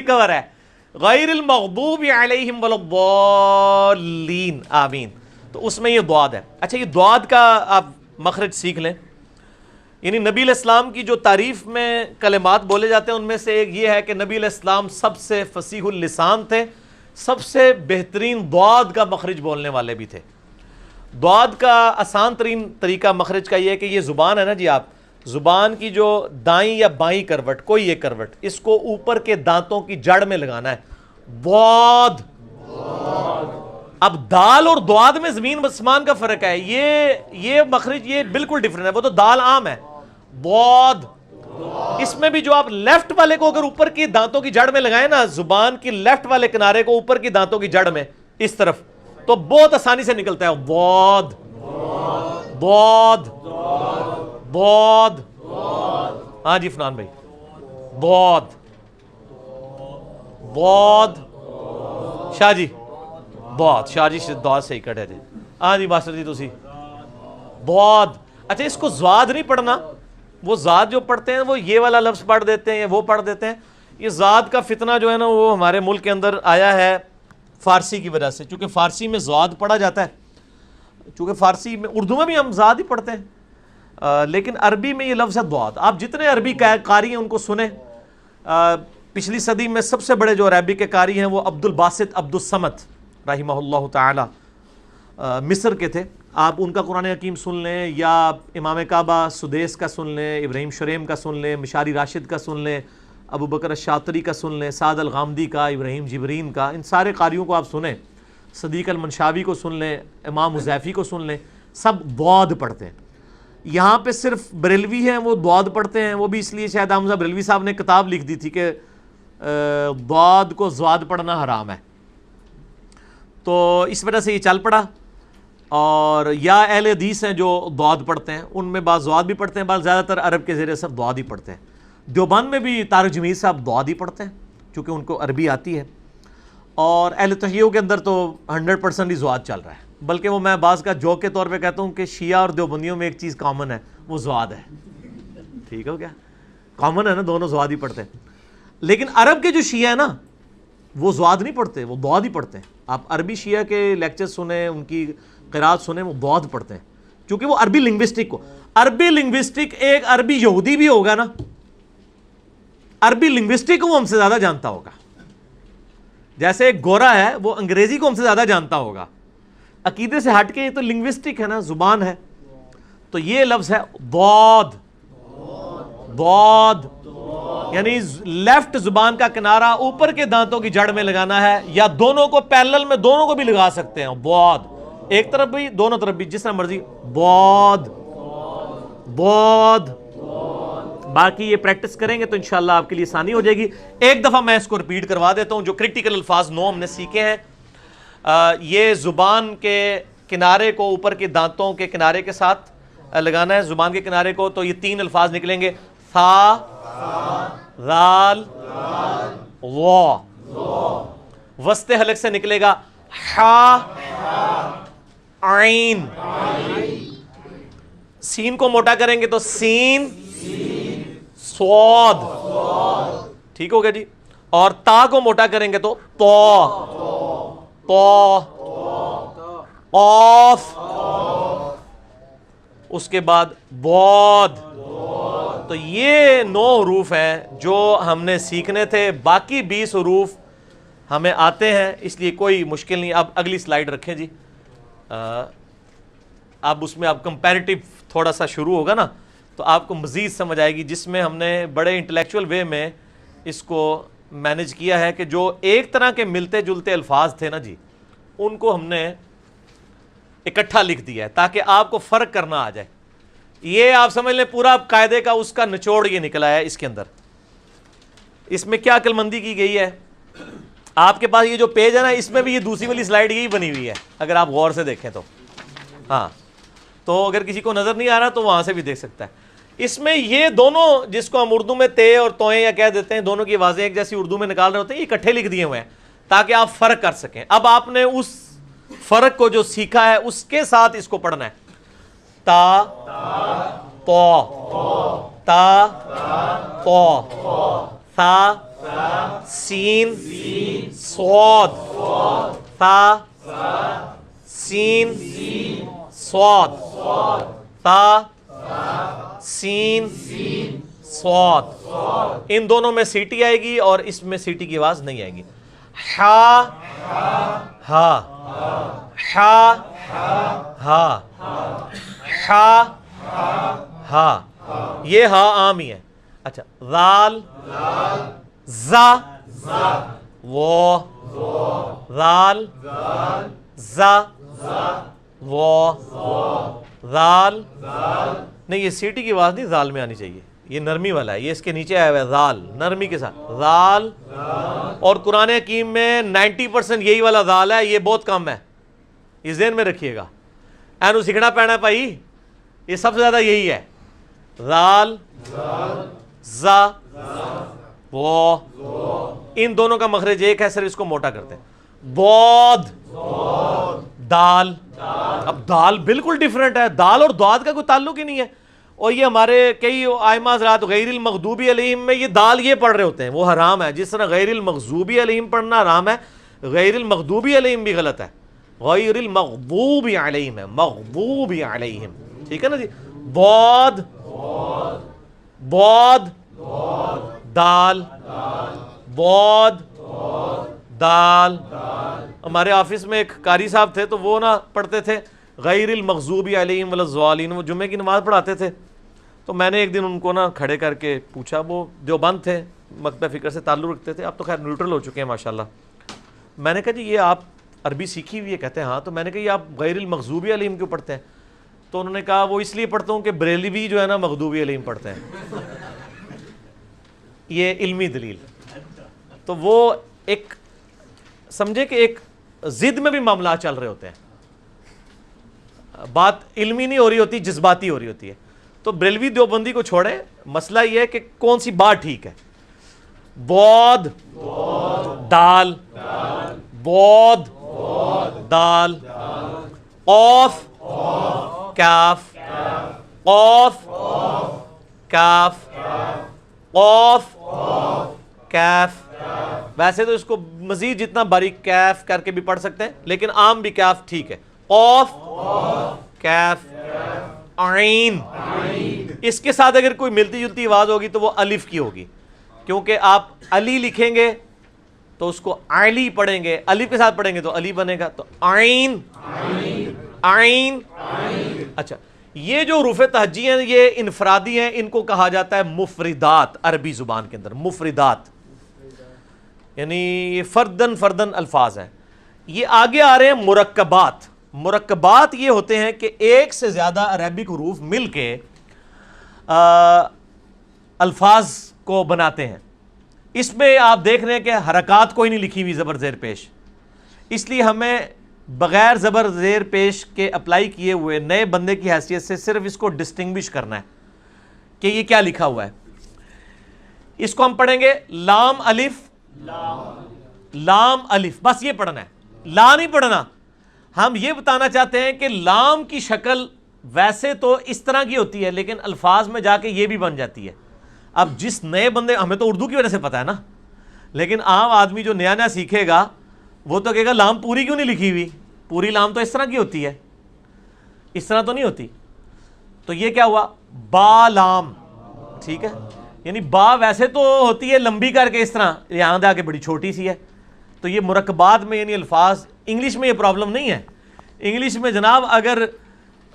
کور ہے غیر المغضوب علیہم ولا آمین، تو اس میں یہ دعاد ہے۔ اچھا، یہ دعاد کا آپ مخرج سیکھ لیں، یعنی نبی علیہ السلام کی جو تعریف میں کلمات بولے جاتے ہیں ان میں سے ایک یہ ہے کہ نبی علیہ السلام سب سے فصیح اللسان تھے، سب سے بہترین دعاد کا مخرج بولنے والے بھی تھے۔ دعاد کا آسان ترین طریقہ مخرج کا یہ ہے کہ یہ زبان ہے نا جی، آپ زبان کی جو دائیں یا بائیں کروٹ، کوئی ایک کروٹ، اس کو اوپر کے دانتوں کی جڑ میں لگانا ہے، بعد۔ اب دال اور دعاد میں زمین آسمان کا فرق ہے، یہ مخرج یہ بالکل ڈیفرنٹ ہے، وہ تو دال عام ہے، بعد۔ اس میں بھی جو آپ لیفٹ والے کو اگر اوپر کی دانتوں کی جڑ میں لگائیں نا، زبان کی لیفٹ والے کنارے کو اوپر کی دانتوں کی جڑ میں اس طرف، تو بہت آسانی سے نکلتا ہے بعد بعد بعد۔ ہاں جی فنان بھائی، بعد بعد، شاہ جی بعد، شاہ جی دعا صحیح کٹ ہے جی، ہاں جی ماسٹر جی تسی بعد۔ اچھا، اس کو زاد نہیں پڑھنا، وہ زاد جو پڑھتے ہیں وہ یہ والا لفظ پڑھ دیتے ہیں یا وہ پڑھ دیتے ہیں۔ یہ زاد کا فتنہ جو ہے نا وہ ہمارے ملک کے اندر آیا ہے فارسی کی وجہ سے، چونکہ فارسی میں زاد پڑھا جاتا ہے، چونکہ فارسی میں، اردو میں بھی ہم زاد ہی پڑھتے ہیں، لیکن عربی میں یہ لفظ ہے دعاد۔ آپ جتنے عربی قاری ہیں ان کو سنیں، پچھلی صدی میں سب سے بڑے جو عربی کے قاری ہیں وہ عبد الباسط عبد الصمد رحمہ اللہ تعالی مصر کے تھے۔ آپ ان کا قرآن حکیم سن لیں، یا امام کعبہ سدیس کا سن لیں، ابراہیم شریم کا سن لیں، مشاری راشد کا سن لیں، ابو بکر الشاطری کا سن لیں، سعد الغامدی کا، ابراہیم جبرین کا، ان سارے قاریوں کو آپ سنیں، صدیق المنشاوی کو سن لیں، امام حذیفی کو سن لیں، سب دعاد پڑھتے ہیں۔ یہاں پہ صرف بریلوی ہیں وہ دعاد پڑھتے ہیں، وہ بھی اس لیے شاید حمزہ بریلوی صاحب نے کتاب لکھ دی تھی کہ دعاد کو زواد پڑھنا حرام ہے، تو اس وجہ سے یہ چل پڑا۔ اور یا اہل حدیث ہیں جو دعاد پڑھتے ہیں، ان میں بعض دعاد بھی پڑھتے ہیں، بعض زیادہ تر عرب کے ذریعے سب دعاد ہی پڑھتے ہیں۔ دیوبند میں بھی طارق جمیل صاحب دعاد ہی پڑھتے ہیں چونکہ ان کو عربی آتی ہے، اور اہل تحیہ کے اندر تو 100% ہی زواد چل رہا ہے، بلکہ وہ میں بعض کا جوک کے طور پہ کہتا ہوں کہ شیعہ اور دیوبندیوں میں ایک چیز کامن ہے، وہ زواد ہے۔ ٹھیک ہو گیا، کامن ہے نا، دونوں زواد ہی پڑھتے ہیں۔ لیکن عرب کے جو شیعہ ہیں نا وہ زواد نہیں پڑھتے، وہ دعاد ہی پڑھتے ہیں۔ آپ عربی شیعہ کے لیکچر سنیں، ان کی قرات سنیں، وہ دعاد پڑھتے ہیں، کیونکہ وہ عربی لنگوسٹک کو، عربی لنگوسٹک ایک عربی یہودی بھی ہوگا نا، عربی لنگوسٹک کو وہ ہم سے زیادہ جانتا ہوگا، جیسے ایک گورا ہے وہ انگریزی کو ہم سے زیادہ جانتا ہوگا، عقیدے سے ہٹ کے یہ تو لنگوسٹک ہے نا، زبان ہے۔ تو یہ لفظ ہے دعاد، دعاد یعنی لیفٹ زبان کا کنارہ اوپر کے دانتوں کی جڑ میں لگانا ہے، یا دونوں کو پیرلل میں دونوں کو بھی لگا سکتے ہیں، بعد، ایک طرف بھی دونوں طرف بھی، جس طرح مرضی، بعد بعد۔ باقی یہ پریکٹس کریں گے تو انشاءاللہ آپ کے لیے آسانی ہو جائے گی۔ ایک دفعہ میں اس کو ریپیٹ کروا دیتا ہوں، جو کریٹیکل الفاظ 9 ہم نے سیکھے ہیں۔ یہ زبان کے کنارے کو اوپر کے دانتوں کے کنارے کے ساتھ لگانا ہے، زبان کے کنارے کو، تو یہ 3 الفاظ نکلیں گے، ثا، ذال، وا۔ وسط حلق سے نکلے گا حا، عین۔ سین کو موٹا کریں گے تو سین، صاد، ٹھیک ہو گیا جی۔ اور تا کو موٹا کریں گے تو طا، طا، قاف، اس کے بعد بعد۔ تو یہ 9 حروف ہیں جو ہم نے سیکھنے تھے، باقی 20 حروف ہمیں آتے ہیں، اس لیے کوئی مشکل نہیں۔ اب اگلی سلائیڈ رکھیں جی، اب اس میں اب کمپیریٹیو تھوڑا سا شروع ہوگا نا تو آپ کو مزید سمجھ آئے گی، جس میں ہم نے بڑے انٹلیکچوئل وے میں اس کو مینج کیا ہے کہ جو ایک طرح کے ملتے جلتے الفاظ تھے نا جی، ان کو ہم نے اکٹھا لکھ دیا ہے تاکہ آپ کو فرق کرنا آ جائے۔ یہ آپ سمجھ لیں پورا قاعدے کا اس کا نچوڑ یہ نکلا ہے اس کے اندر۔ اس میں کیا عقل مندی کی گئی ہے، آپ کے پاس یہ جو پیج ہے نا، اس میں بھی یہ دوسری والی سلائیڈ یہی بنی ہوئی ہے اگر آپ غور سے دیکھیں تو، ہاں، تو اگر کسی کو نظر نہیں آ رہا تو وہاں سے بھی دیکھ سکتا ہے۔ اس میں یہ دونوں جس کو ہم اردو میں تے اور توئیں یا کہہ دیتے ہیں، دونوں کی آوازیں ایک جیسی اردو میں نکال رہے ہوتے ہیں، یہ اکٹھے لکھ دیے ہوئے ہیں تاکہ آپ فرق کر سکیں۔ اب آپ نے اس فرق کو جو سیکھا ہے اس کے ساتھ اس کو پڑھنا ہے، تا، تو، تا، تو، سا، سین صاد تا سین صاد تا سین صاد. ان دونوں میں سیٹی آئے گی اور اس میں سیٹی کی آواز نہیں آئے گی. ہا ہا ہا ہا ہا ہا یہ ہا عام ہی ہے. اچھا ذال زا وہ ذال زا وہ ذال نہیں, یہ سیٹی کی آواز نہیں ذال میں آنی چاہیے, یہ نرمی والا ہے, یہ اس کے نیچے آیا ہوا ہے ذال نرمی کے ساتھ ذال. اور قرآن حکیم میں 90% یہی والا ذال ہے, یہ بہت کم ہے, یہ ذہن میں رکھیے گا. اینو سیکھنا پینا ہے بھائی, یہ سب سے زیادہ یہی ہے ذال زا وہ. ان دونوں کا مخرج ایک ہے, صرف اس کو موٹا کرتے ہیں. بود دال. اب دال بالکل ڈیفرنٹ ہے, دال اور دعاد کا کوئی تعلق ہی نہیں ہے. اور یہ ہمارے کئی ائمہ حضرات غیر المغضوبی علیہم میں یہ دال یہ پڑھ رہے ہوتے ہیں, وہ حرام ہے. جس طرح غیر المغضوبی علیہم پڑھنا حرام ہے, غیر المغضوبی علیہم بھی غلط ہے, غیر المغضوب علیہم ہے, مغضوب علیہم. ٹھیک ہے نا جی. بود بود دال بود دال. ہمارے آفس میں ایک قاری صاحب تھے, تو وہ نا پڑھتے تھے غیر المغضوب علیہم ولا الضالین, وہ جمعے کی نماز پڑھاتے تھے. تو میں نے ایک دن ان کو نا کھڑے کر کے پوچھا, وہ دیوبند تھے, مکتب فکر سے تعلق رکھتے تھے, اب تو خیر نیوٹرل ہو چکے ہیں ماشاءاللہ. میں نے کہا جی یہ آپ عربی سیکھی ہوئی ہے؟ کہتے ہیں ہاں. تو میں نے کہا یہ آپ غیر المغضوب علیہم کیوں پڑھتے ہیں؟ تو انہوں نے کہا وہ اس لیے پڑھتا ہوں کہ بریلوی جو ہے نا مغضوبی علیہم پڑھتے ہیں. یہ علمی دلیل. تو وہ ایک سمجھے کہ ایک ضد میں بھی معاملات چل رہے ہوتے ہیں, بات علمی نہیں ہو رہی ہوتی, جذباتی ہو رہی ہوتی ہے. تو بریلوی دیوبندی کو چھوڑیں, مسئلہ یہ ہے کہ کون سی بات ٹھیک ہے. بود دال بود دال. قاف کاف قاف کاف قاف کیف. ویسے تو اس کو مزید جتنا باریک کیف کر کے بھی پڑھ سکتے ہیں, لیکن عام بھی کیف ٹھیک ہے. قاف کیف عین. اس کے ساتھ اگر کوئی ملتی جلتی آواز ہوگی تو وہ الف کی ہوگی, کیونکہ آپ علی لکھیں گے تو اس کو علی پڑھیں گے, الف کے ساتھ پڑھیں گے تو علی بنے گا. تو عین عین. اچھا یہ جو حروف تہجی ہیں یہ انفرادی ہیں, ان کو کہا جاتا ہے مفردات عربی زبان کے اندر. مفردات یعنی یہ فردن فردن الفاظ ہیں. یہ آگے آ رہے ہیں مرکبات. مرکبات یہ ہوتے ہیں کہ ایک سے زیادہ عربک حروف مل کے الفاظ کو بناتے ہیں. اس میں آپ دیکھ رہے ہیں کہ حرکات کوئی نہیں لکھی ہوئی زبر زیر پیش, اس لیے ہمیں بغیر زبر زیر پیش کے اپلائی کیے ہوئے نئے بندے کی حیثیت سے صرف اس کو ڈسٹنگوش کرنا ہے کہ یہ کیا لکھا ہوا ہے. اس کو ہم پڑھیں گے لام الف لام الف, بس یہ پڑھنا ہے, لا نہیں پڑھنا. ہم یہ بتانا چاہتے ہیں کہ لام کی شکل ویسے تو اس طرح کی ہوتی ہے, لیکن الفاظ میں جا کے یہ بھی بن جاتی ہے. اب جس نئے بندے, ہمیں تو اردو کی وجہ سے پتا ہے نا, لیکن عام آدمی جو نیا نیا سیکھے گا وہ تو کہے گا لام پوری کیوں نہیں لکھی ہوئی, پوری لام تو اس طرح کی ہوتی ہے, اس طرح تو نہیں ہوتی. تو یہ کیا ہوا, با لام. ٹھیک ہے, یعنی با ویسے تو ہوتی ہے لمبی کر کے اس طرح, یہاں جا کے بڑی چھوٹی سی ہے. تو یہ مرکبات میں یعنی الفاظ, انگلش میں یہ پرابلم نہیں ہے. انگلش میں جناب اگر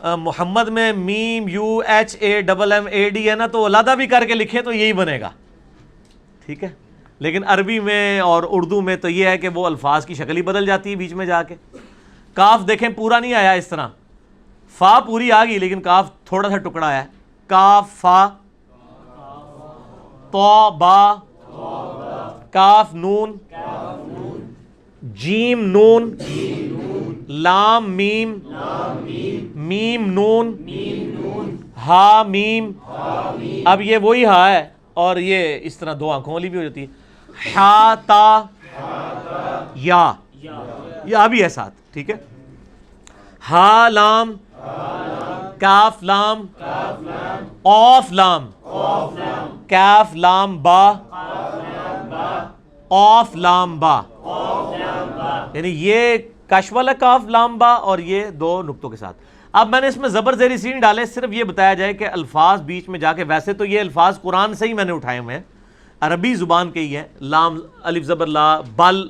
محمد میں میم U H A double M A D ہے نا, تو علیحدہ بھی کر کے لکھیں تو یہی بنے گا. ٹھیک ہے, لیکن عربی میں اور اردو میں تو یہ ہے کہ وہ الفاظ کی شکل ہی بدل جاتی ہے بیچ میں جا کے. کاف دیکھیں پورا نہیں آیا اس طرح, فا پوری آ گئی لیکن کاف تھوڑا سا ٹکڑا آیا. کاف فا, تو با, کاف نون, جیم نون, لام میم, میم نون, ہا میم. اب یہ وہی ہا ہے اور یہ اس طرح دو آنکھوں والی بھی ہو جاتی ہے. ہا تا یا, یا بھی ہے ساتھ. ٹھیک ہے, ہا لام, کاف لام, اوف لام, کاف لام با, قاف لام با، یعنی یہ کش والا قاف لام با اور یہ دو نقطوں کے ساتھ. اب میں نے اس میں زبر زیر سین ڈالے صرف یہ بتایا جائے کہ الفاظ بیچ میں جا کے، ویسے تو یہ الفاظ قرآن سے ہی میں نے اٹھائے ہوئے ہیں، عربی زبان کے ہی ہیں. لام الف زبر لا، بل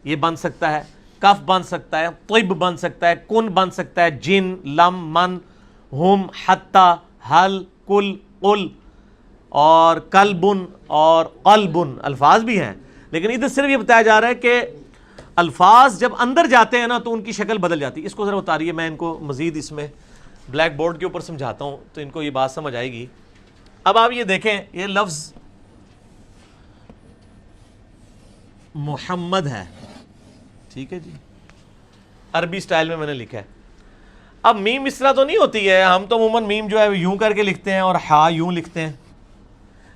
یہ بن سکتا ہے، کف بن سکتا ہے، طب بن سکتا ہے، کن بن سکتا ہے، جن، لم، من، ہم، حتی، حل، کل، قل، اور کلبن اور قلبن الفاظ بھی ہیں. لیکن ادھر صرف یہ بتایا جا رہا ہے کہ الفاظ جب اندر جاتے ہیں نا تو ان کی شکل بدل جاتی ہے. اس کو ذرا اتاریے، میں ان کو مزید اس میں بلیک بورڈ کے اوپر سمجھاتا ہوں تو ان کو یہ بات سمجھ آئے گی. اب آپ یہ دیکھیں، یہ لفظ محمد ہے، ٹھیک ہے جی، عربی سٹائل میں میں نے لکھا ہے. اب میم اس طرح تو نہیں ہوتی ہے، ہم تو عموماً میم جو ہے یوں کر کے لکھتے ہیں اور ہا یوں لکھتے ہیں،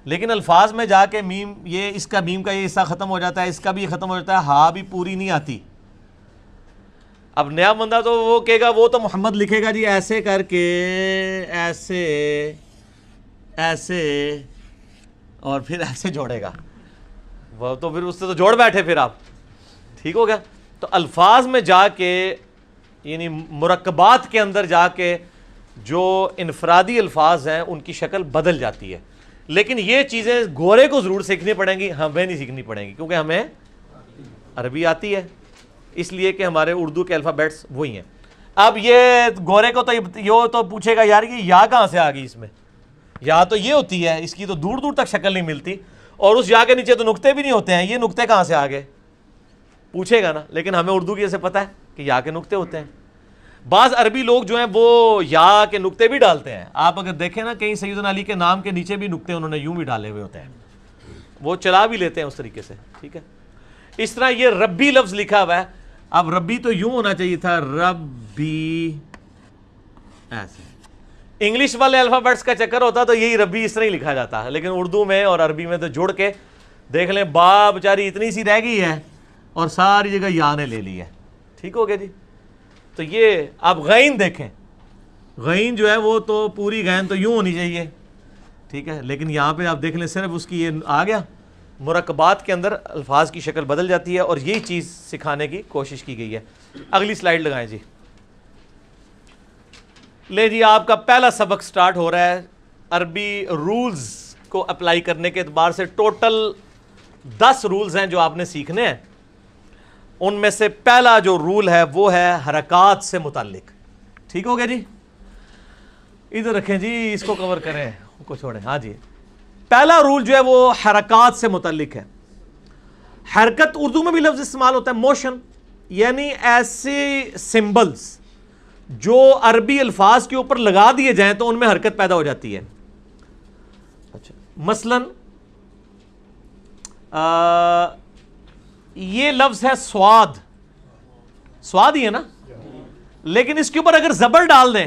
لیکن الفاظ میں جا کے میم، یہ اس کا میم کا یہ حصہ ختم ہو جاتا ہے، اس کا بھی ختم ہو جاتا ہے، ہا بھی پوری نہیں آتی. اب نیا بندہ تو وہ کہے گا وہ تو محمد لکھے گا جی ایسے کر کے، ایسے ایسے اور پھر ایسے جوڑے گا، وہ تو پھر اس سے تو جوڑ بیٹھے پھر آپ، ٹھیک ہو گیا. تو الفاظ میں جا کے، یعنی مرکبات کے اندر جا کے جو انفرادی الفاظ ہیں ان کی شکل بدل جاتی ہے. لیکن یہ چیزیں گورے کو ضرور سیکھنی پڑیں گی، ہمیں نہیں سیکھنی پڑیں گی کیونکہ ہمیں عربی آتی ہے، اس لیے کہ ہمارے اردو کے الفابیٹس وہی ہیں. اب یہ گورے کو تو یہ تو پوچھے گا یار یہ یا کہاں سے آ گئی، اس میں یا تو یہ ہوتی ہے، اس کی تو دور دور تک شکل نہیں ملتی، اور اس یا کے نیچے تو نقطے بھی نہیں ہوتے ہیں، یہ نقطے کہاں سے آ گئے پوچھے گا نا. لیکن ہمیں اردو کی ایسے پتہ ہے کہ یا کے نقطے ہوتے ہیں. بعض عربی لوگ جو ہیں وہ یا کے نقطے بھی ڈالتے ہیں. آپ اگر دیکھیں نا کہیں سیدنا علی کے نام کے نیچے بھی نقطے انہوں نے یوں بھی ڈالے ہوئے ہوتے ہیں، وہ چلا بھی لیتے ہیں اس طریقے سے، ٹھیک ہے. اس طرح یہ ربی لفظ لکھا ہوا ہے. اب ربی تو یوں ہونا چاہیے تھا، ربی ایسے. انگلش والے الفابیٹس کا چکر ہوتا تو یہی ربی اس طرح ہی لکھا جاتا ہے، لیکن اردو میں اور عربی میں تو جڑ کے دیکھ لیں، با بیچاری اتنی سی رہ گئی ہے اور ساری جگہ یا نے لے لی ہے، ٹھیک ہو گیا جی. تو یہ آپ غین دیکھیں، غین جو ہے وہ تو پوری غین تو یوں ہونی چاہیے، ٹھیک ہے، لیکن یہاں پہ آپ دیکھ لیں صرف اس کی یہ آ گیا. مرکبات کے اندر الفاظ کی شکل بدل جاتی ہے اور یہی چیز سکھانے کی کوشش کی گئی ہے. اگلی سلائیڈ لگائیں جی. لے جی، آپ کا پہلا سبق سٹارٹ ہو رہا ہے. عربی رولز کو اپلائی کرنے کے اعتبار سے ٹوٹل 10 رولز ہیں جو آپ نے سیکھنے ہیں. ان میں سے پہلا جو رول ہے وہ ہے حرکات سے متعلق، ٹھیک ہو گیا جی. ادھر رکھیں جی، اس کو کور کریں، کو چھوڑیں. ہاں جی، پہلا رول جو ہے وہ حرکات سے متعلق ہے. حرکت اردو میں بھی لفظ استعمال ہوتا ہے، موشن، یعنی ایسے سمبلز جو عربی الفاظ کے اوپر لگا دیے جائیں تو ان میں حرکت پیدا ہو جاتی ہے. اچھا، مثلاً یہ لفظ ہے سواد، سواد ہی ہے نا، لیکن اس کے اوپر اگر زبر ڈال دیں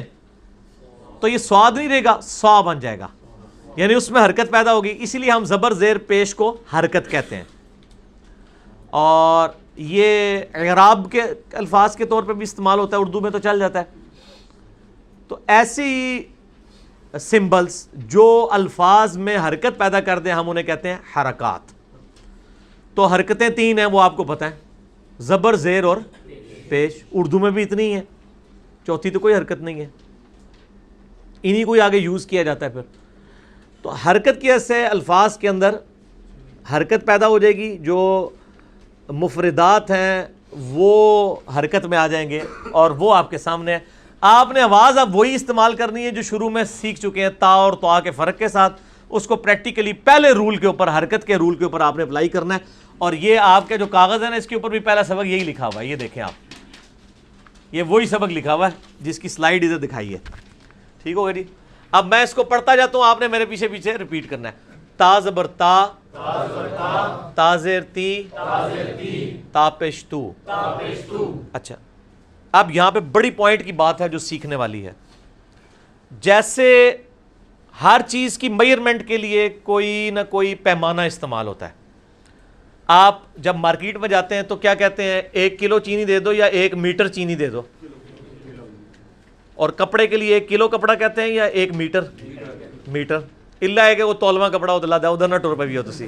تو یہ سواد نہیں رہے گا، سوا بن جائے گا، یعنی اس میں حرکت پیدا ہوگی. اسی لیے ہم زبر زیر پیش کو حرکت کہتے ہیں. اور یہ اعراب کے الفاظ کے طور پہ بھی استعمال ہوتا ہے، اردو میں تو چل جاتا ہے. تو ایسی سمبلز جو الفاظ میں حرکت پیدا کر دیں ہم انہیں کہتے ہیں حرکات. تو حرکتیں 3 ہیں، وہ آپ کو پتہ ہیں، زبر زیر اور پیش. اردو میں بھی اتنی ہیں، چوتھی تو کوئی حرکت نہیں ہے، انہی کو آگے یوز کیا جاتا ہے. پھر تو حرکت کی وجہ سے الفاظ کے اندر حرکت پیدا ہو جائے گی، جو مفردات ہیں وہ حرکت میں آ جائیں گے اور وہ آپ کے سامنے ہے. آپ نے آواز اب وہی استعمال کرنی ہے جو شروع میں سیکھ چکے ہیں، تا اور طا کے فرق کے ساتھ. اس کو پریکٹیکلی پہلے رول کے اوپر، حرکت کے رول کے اوپر آپ نے اپلائی کرنا ہے. اور یہ آپ کے جو کاغذ ہے نا، اس کے اوپر بھی پہلا سبق یہی لکھا ہوا ہے. یہ دیکھیں آپ، یہ وہی سبق لکھا ہوا ہے جس کی سلائیڈ ادھر دکھائی ہے، ٹھیک ہوگا جی. اب میں اس کو پڑھتا جاتا ہوں، آپ نے میرے پیچھے پیچھے ریپیٹ کرنا ہے. تا زبر تا، تا زیر تی، تا پیش تو. اچھا، اب یہاں پہ بڑی پوائنٹ کی بات ہے جو سیکھنے والی ہے. جیسے ہر چیز کی میئرمنٹ کے لیے کوئی نہ کوئی پیمانہ استعمال ہوتا ہے. آپ جب مارکیٹ میں جاتے ہیں تو کیا کہتے ہیں، 1 کلو چینی دے دو یا 1 میٹر چینی دے دو. اور کپڑے کے لیے 1 کلو کپڑا کہتے ہیں یا 1 میٹر. میٹر اللہ ہے کہ وہ تولواں کپڑا ادلا دا ادھر نہ ٹر پہ بھی ہو تسی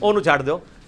ਉਹਨੂੰ ਛੱਡ ਦਿਓ।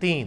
3,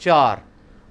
4,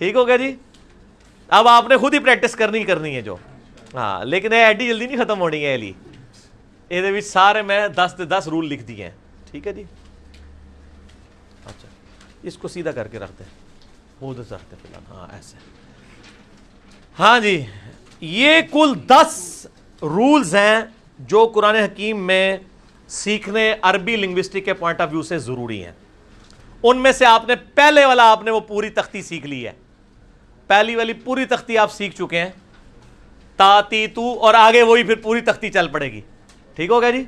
ٹھیک ہو گیا جی. اب آپ نے خود ہی پریکٹس کرنی ہے جو. ہاں لیکن یہ ایڈی جلدی نہیں ختم ہونی ہے علی. یہ سارے میں 10 رول لکھ دیے ہیں. ٹھیک ہے جی. اچھا اس کو سیدھا کر کے رکھتے ہیں, وہ ادھر سے رکھتے ہیں فی الحال. ہاں ایسے. ہاں جی, یہ کل 10 رولز ہیں جو قرآن حکیم میں سیکھنے عربی لنگوسٹک کے پوائنٹ آف ویو سے ضروری ہیں. ان میں سے آپ نے پہلے والا آپ نے وہ پوری تختی سیکھ لی ہے. پہلی والی پوری تختی آپ سیکھ چکے ہیں, تا تی تو, اور آگے وہی پھر پوری تختی چل پڑے گی. ٹھیک ہو گیا جی,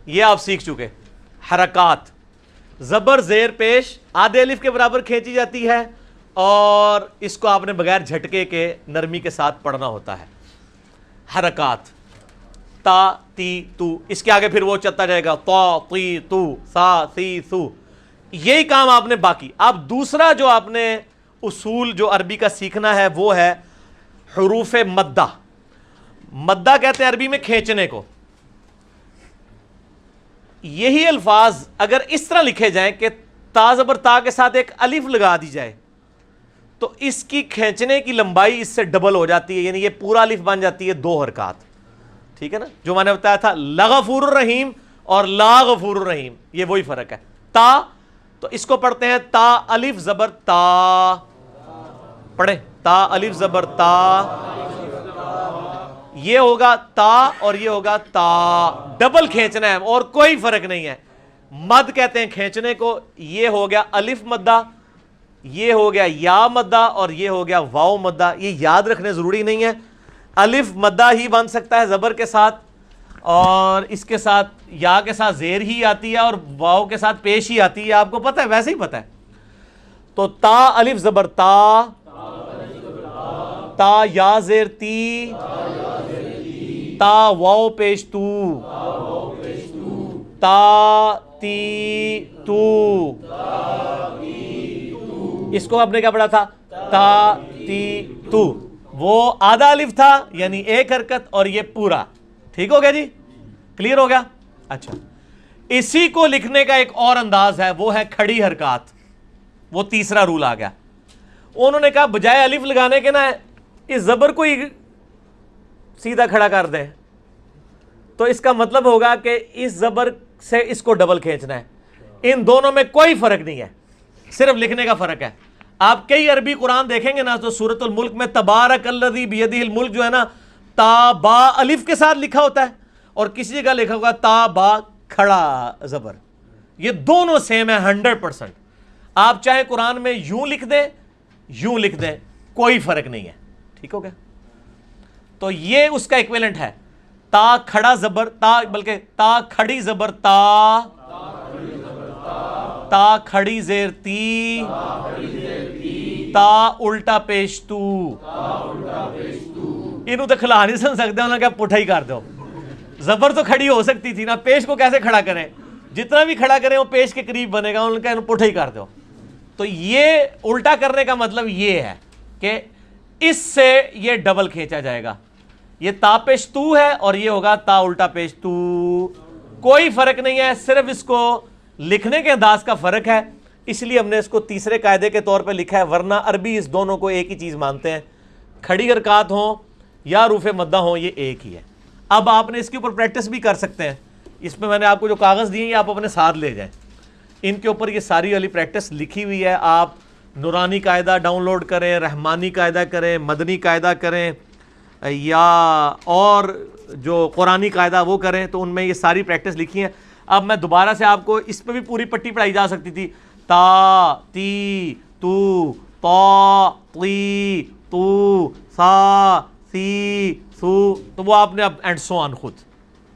یہ آپ سیکھ چکے. حرکات, زبر زیر پیش آدھے الف کے برابر کھینچی جاتی ہے, اور اس کو آپ نے بغیر جھٹکے کے نرمی کے ساتھ پڑھنا ہوتا ہے. حرکات تا تی تو, اس کے آگے پھر وہ چلتا جائے گا تا تی تو سا سی سو. یہی کام آپ نے باقی. اب دوسرا جو آپ نے اصول جو عربی کا سیکھنا ہے وہ ہے حروف مدہ. مدہ کہتے ہیں عربی میں کھینچنے کو. یہی الفاظ اگر اس طرح لکھے جائیں کہ تا زبر تا کے ساتھ ایک الف لگا دی جائے تو اس کی کھینچنے کی لمبائی اس سے ڈبل ہو جاتی ہے, یعنی یہ پورا الف بن جاتی ہے 2 حرکات. ٹھیک ہے نا, جو میں نے بتایا تھا لغفور الرحیم اور لا غفور الرحیم, یہ وہی فرق ہے. تا تو اس کو پڑھتے ہیں تا الف زبر تا, پڑھیں تا الف زبر تا, یہ ہوگا تا اور یہ ہوگا تا, ڈبل کھینچنا ہے اور کوئی فرق نہیں ہے. مد کہتے ہیں کھینچنے کو. یہ ہو گیا الف مدہ, یہ ہو گیا یا مدہ, اور یہ ہو گیا واو مدہ. یہ یاد رکھنے ضروری نہیں ہے. الف مدہ ہی بن سکتا ہے زبر کے ساتھ, اور اس کے ساتھ یا کے ساتھ زیر ہی آتی ہے, اور واو کے ساتھ پیش ہی آتی ہے. آپ کو پتہ ہے, ویسے ہی پتہ ہے. تو تا الف زبر تا, تا یا زیر تی, تا واو پیش تو, تا تی تو. اس کو آپ نے کیا پڑھا تھا, تا تی تو. وہ آدھا الف تھا یعنی ایک حرکت, اور یہ پورا. ٹھیک ہو گیا جی, کلیئر ہو گیا. اچھا, اسی کو لکھنے کا ایک اور انداز ہے, وہ ہے کھڑی حرکات. وہ تیسرا رول آ گیا. انہوں نے کہا بجائے الف لگانے کے نا اس زبر کو ہی سیدھا کھڑا کر دیں, تو اس کا مطلب ہوگا کہ اس زبر سے اس کو ڈبل کھینچنا ہے. ان دونوں میں کوئی فرق نہیں ہے, صرف لکھنے کا فرق ہے. آپ کئی عربی قرآن دیکھیں گے نا, تو سورۃ الملک میں تبارک الذی بیدہ الملک جو ہے نا, تا با الف کے ساتھ لکھا ہوتا ہے, اور کسی جگہ لکھا ہوگا تا با کھڑا زبر. یہ دونوں سیم ہے 100%. آپ چاہے قرآن میں یوں لکھ دیں یوں لکھ دیں, کوئی فرق نہیں ہے. ٹھیک ہو گیا. تو یہ اس کا ایکویلنٹ ہے, تا کھڑا زبر تا, بلکہ تا کھڑی زبر تا, تا کھڑی زیر تی, تا الٹا پیش تو. انہوں تو کھلا نہیں سن سکتے, انہوں نے کہا پٹھا ہی کر دو. زبر تو کھڑی ہو سکتی تھی نا, پیش کو کیسے کھڑا کریں, جتنا بھی کھڑا کریں وہ پیش کے قریب بنے گا. انہوں نے کہا پٹھا ہی کر دو. تو یہ الٹا کرنے کا مطلب یہ ہے کہ اس سے یہ ڈبل کھینچا جائے گا. یہ تا پیش تو ہے, اور یہ ہوگا تا الٹا پیش تو. کوئی فرق نہیں ہے, صرف اس کو لکھنے کے انداز کا فرق ہے. اس لیے ہم نے اس کو تیسرے قاعدے کے طور پہ لکھا ہے, ورنہ عربی اس دونوں کو ایک ہی چیز مانتے ہیں. کھڑی حرکات ہوں یا حروف مدہ ہوں, یہ ایک ہی ہے. اب آپ نے اس کے اوپر پریکٹس بھی کر سکتے ہیں. اس میں نے آپ کو جو کاغذ دیے ہیں آپ اپنے ساتھ لے جائیں. ان کے اوپر یہ ساری والی پریکٹس لکھی ہوئی ہے. آپ نورانی قاعدہ ڈاؤن لوڈ کریں, رحمانی قاعدہ کریں, مدنی قاعدہ کریں, یا اور جو قرآنی قاعدہ وہ کریں, تو ان میں یہ ساری پریکٹس لکھی ہیں. اب میں دوبارہ سے آپ کو اس پہ بھی پوری پٹی پڑھائی جا سکتی تھی, تا تی تو, تا تی تو, سا سی سو, تو وہ آپ نے اب اینڈ سو آن خود.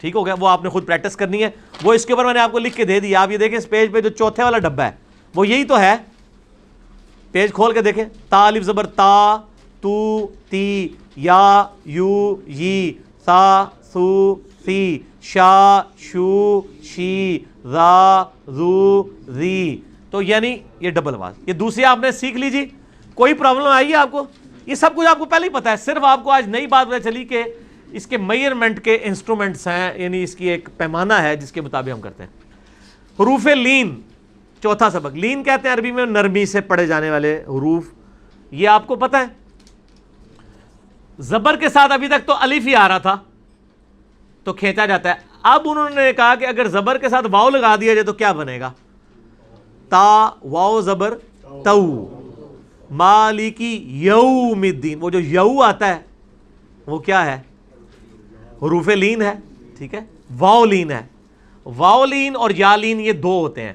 ٹھیک ہو گیا, وہ آپ نے خود پریکٹس کرنی ہے. وہ اس کے اوپر میں نے آپ کو لکھ کے دے دیا. آپ یہ دیکھیں اس پیج پہ جو چوتھے والا ڈبہ ہے وہ یہی تو ہے. پیج کھول کے دیکھیں, تا الف زبر تا, تو تی, یا یو یی, سا سو سی, شا شو شی, را زو زی. تو یعنی یہ ڈبل آواز. یہ دوسری آپ نے سیکھ لیجی. کوئی پرابلم آئی ہے آپ کو؟ یہ سب کچھ آپ کو پہلے ہی پتا ہے, صرف آپ کو آج نئی بات پتہ چلی کہ اس کے میئرمنٹ کے انسٹرومنٹس ہیں, یعنی اس کی ایک پیمانہ ہے جس کے مطابق ہم کرتے ہیں. حروف لین, چوتھا سبق. لین کہتے ہیں عربی میں نرمی سے پڑھے جانے والے حروف. یہ آپ کو پتہ ہے. زبر کے ساتھ ابھی تک تو الف ہی آ رہا تھا تو کھینچا جاتا ہے. اب انہوں نے کہا کہ اگر زبر کے ساتھ واو لگا دیا جائے تو کیا بنے گا؟ تا واو زبر تو، مالکی یوم الدین. وہ جو یو آتا ہے وہ کیا ہے؟ حروف لین ہے. ٹھیک ہے، واو لین ہے. واو لین اور یا لین یہ دو ہوتے ہیں.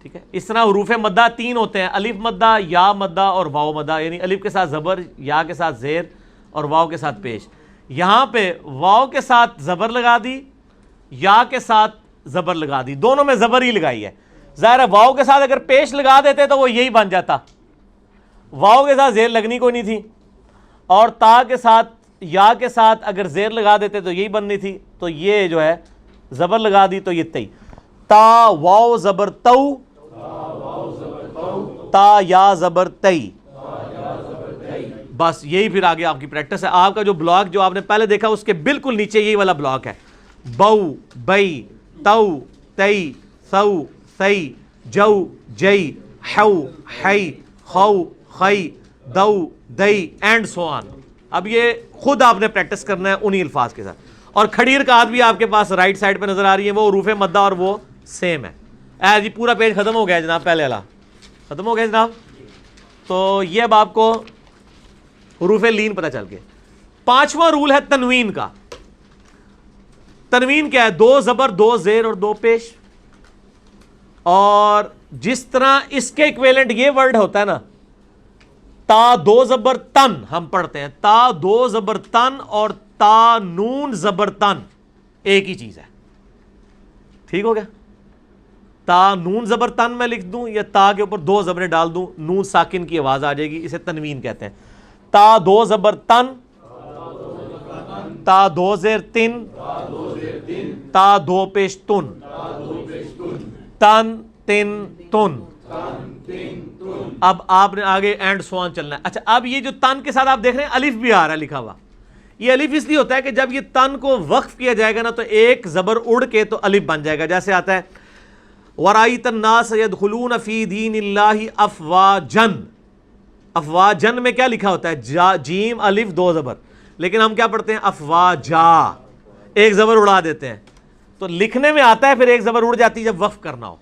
ٹھیک ہے، اس طرح حروف مدہ تین ہوتے ہیں، الف مدہ، یا مدہ اور واو مدہ. یعنی الف کے ساتھ زبر، یا کے ساتھ زیر اور واو کے ساتھ پیش. یہاں پہ واو کے ساتھ زبر لگا دی، یا کے ساتھ زبر لگا دی، دونوں میں زبر ہی لگائی ہے. ظاہر ہے واو کے ساتھ اگر پیش لگا دیتے تو وہ یہی بن جاتا. واو کے ساتھ زیر لگنی کوئی نہیں تھی، اور تا کے ساتھ یا کے ساتھ اگر زیر لگا دیتے تو یہی بننی تھی. تو یہ جو ہے زبر لگا دی تو یہ تی. تا واو زبر تو، تا یا زبر تی. بس یہی پھر آگے آپ کی پریکٹس ہے. آپ کا جو بلاک جو آپ نے پہلے دیکھا اس کے بالکل نیچے یہی والا بلاک ہے. بو، بئی، تو، تی، سو، سی، جو، جئی، حو، حی، خو، خی، دو، دئی اینڈ سو آن. اب یہ خود آپ نے پریکٹس کرنا ہے انہی الفاظ کے ساتھ. اور کھڑی رکعت بھی آپ کے پاس رائٹ سائڈ پہ نظر آ رہی ہے، وہ حروف مدہ اور وہ سیم ہے. جی پورا پیج ختم ہو گیا جناب، پہلے والا ختم ہو گیا جناب. تو یہ اب آپ کو حروف لین پتہ چل گئے. پانچواں رول ہے تنوین کا. تنوین کیا ہے؟ دو زبر، دو زیر اور دو پیش. اور جس طرح اس کے ایکویلنٹ یہ ورڈ ہوتا ہے نا، تا دو زبر تن ہم پڑھتے ہیں، تا دو زبر تن اور تا نون زبر تن ایک ہی چیز ہے. ٹھیک ہو گیا؟ تا نون زبر تن میں لکھ دوں یا تا کے اوپر دو زبریں ڈال دوں، نون ساکن کی آواز آ جائے گی، اسے تنوین کہتے ہیں. تا دو زبر تن، تا دو زیر تن، تا دو پیش تن، تن تن تن. اب آپ نے آگے اینڈ سوان چلنا ہے. اچھا، اب یہ جو تن کے ساتھ آپ دیکھ رہے ہیں الف بھی آ رہا ہے لکھا ہوا. یہ الف اس لیے ہوتا ہے کہ جب یہ تن کو وقف کیا جائے گا نا تو ایک زبر اڑ کے تو الف بن جائے گا. جیسے آتا ہے وَرَأَيْتَ النَّاسَ يَدْخُلُونَ فِي دِينِ اللَّهِ أَفْوَاجًا. افواجن میں کیا لکھا ہوتا ہے؟ جیم الف دو زبر، لیکن ہم کیا پڑھتے ہیں؟ افواجا، ایک زبر اڑا دیتے ہیں. تو لکھنے میں آتا ہے پھر ایک زبر اڑ جاتی ہے جب وقف کرنا ہو.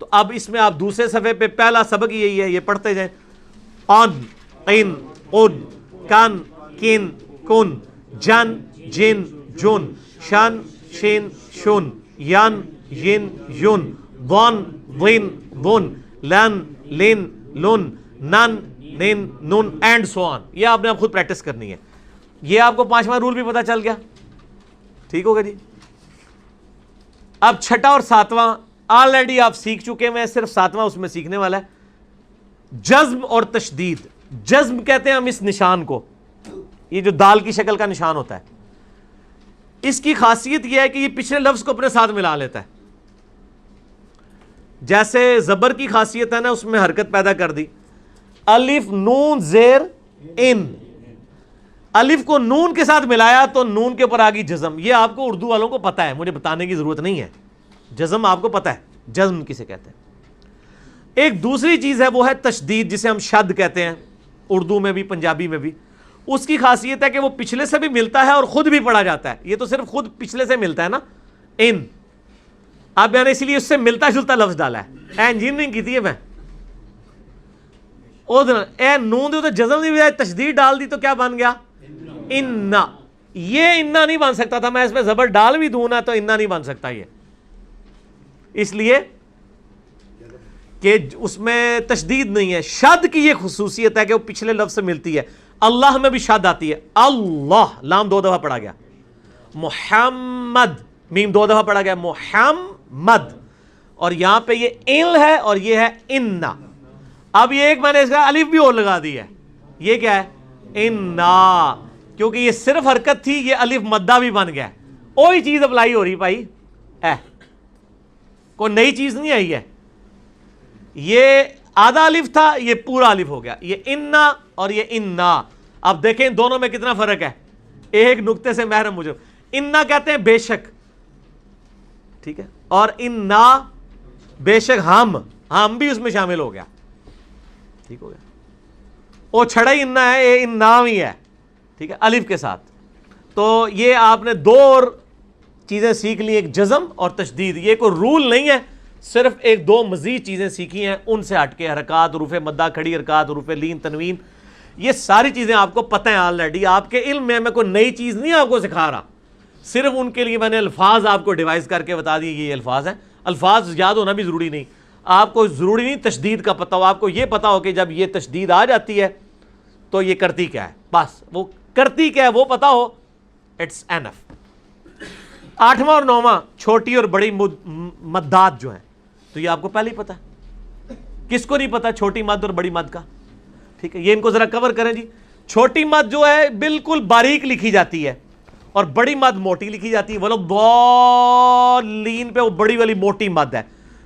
تو اب اس میں آپ دوسرے صفحے پہ پہلا سبق یہی ہے، یہ پڑھتے جائیں. ان، قن، قن، کن، کن، کن، جن، جن، جن، شن، شن، شن، ین، ین، یون، ون، ون، ون، لن، لن، لن، نن، نن، نن اینڈ سو آن. یہ آپ نے اب خود پریکٹس کرنی ہے. یہ آپ کو پانچواں رول بھی پتا چل گیا. ٹھیک ہوگا جی. اب چھٹا اور ساتواں آلریڈی آپ سیکھ چکے ہیں، صرف ساتواں اس میں سیکھنے والا ہے. جزم اور تشدید. جزم کہتے ہیں ہم اس نشان کو، یہ جو دال کی شکل کا نشان ہوتا ہے. اس کی خاصیت یہ ہے کہ یہ پچھلے لفظ کو اپنے ساتھ ملا لیتا ہے. جیسے زبر کی خاصیت ہے نا، اس میں حرکت پیدا کر دی. الف نون زیر ان، الف کو نون کے ساتھ ملایا تو نون کے اوپر آ گئی جزم. یہ آپ کو اردو والوں کو پتا ہے، مجھے بتانے کی ضرورت نہیں ہے. جزم آپ کو پتا ہے، جزم کسے کہتے ہیں. ایک دوسری چیز ہے وہ ہے تشدید، جسے ہم شد کہتے ہیں اردو میں بھی پنجابی میں بھی. اس کی خاصیت ہے کہ وہ پچھلے سے بھی ملتا ہے اور خود بھی پڑھا جاتا ہے. یہ تو صرف خود پچھلے سے ملتا ہے نا، ان. اب میں نے اسی لیے اس سے ملتا جلتا لفظ ڈالا ہے. انجینئرنگ کی تھی میں، اے نون تو جزم کی بجائے تشدید ڈال دی تو کیا بن گیا؟ انا. یہ انا نہیں بن سکتا تھا، میں اس میں زبر ڈال بھی دوں نا تو انا نہیں بن سکتا. یہ اس لیے کہ اس میں تشدید نہیں ہے. شد کی یہ خصوصیت ہے کہ وہ پچھلے لفظ سے ملتی ہے. اللہ میں بھی شد آتی ہے. اللہ لام دو دفعہ پڑھا گیا. محمد میم دو دفعہ پڑھا گیا. محمد. اور یہاں پہ یہ ان ہے اور یہ ہے انا. اب یہ ایک میں نے اس کا الف بھی اور لگا دی ہے. یہ کیا ہے؟ انا. کیونکہ یہ صرف حرکت تھی، یہ الف مدہ بھی بن گیا. وہی چیز اپلائی ہو رہی بھائی، کوئی نئی چیز نہیں آئی ہے. یہ آدھا الف تھا، یہ پورا الف ہو گیا. یہ انا اور یہ انا. اب دیکھیں دونوں میں کتنا فرق ہے. ایک نقطے سے محرم مجھے. انا کہتے ہیں بے شک، ٹھیک ہے، اور انا بے شک ہم بھی اس میں شامل ہو گیا. ٹھیک ہو گیا. او چھڑا ہی اننا ہے، اے ان نام ہی ہے، ٹھیک ہے، الف کے ساتھ. تو یہ آپ نے دو اور چیزیں سیکھ لی، ایک جزم اور تشدید. یہ کوئی رول نہیں ہے، صرف ایک دو مزید چیزیں سیکھی ہیں ان سے ہٹ کے. حرکات، حروف مدہ، کھڑی حرکات، حروف لین، تنوین، یہ ساری چیزیں آپ کو پتہ ہیں آلریڈی. آپ کے علم میں کوئی نئی چیز نہیں آپ کو سکھا رہا، صرف ان کے لیے میں نے الفاظ آپ کو ڈیوائز کر کے بتا دیے یہ الفاظ ہیں. الفاظ یاد ہونا بھی ضروری نہیں، آپ کو ضروری نہیں تشدید کا پتہ ہو، آپ کو یہ پتہ ہو کہ جب یہ تشدید آ جاتی ہے تو یہ کرتی کیا ہے، بس وہ کرتی کیا ہے وہ پتہ ہو، اٹس اینف. 8واں اور 9واں چھوٹی اور بڑی مدات جو ہیں، تو یہ آپ کو پہلے ہی پتہ ہے. کس کو نہیں پتہ چھوٹی مد اور بڑی مد کا؟ ٹھیک ہے، یہ ان کو ذرا کور کریں جی. چھوٹی مد جو ہے بالکل باریک لکھی جاتی ہے اور بڑی مد موٹی لکھی جاتی ہے. وَلَضَّالِّينَ پہ وہ بڑی والی موٹی مد ہے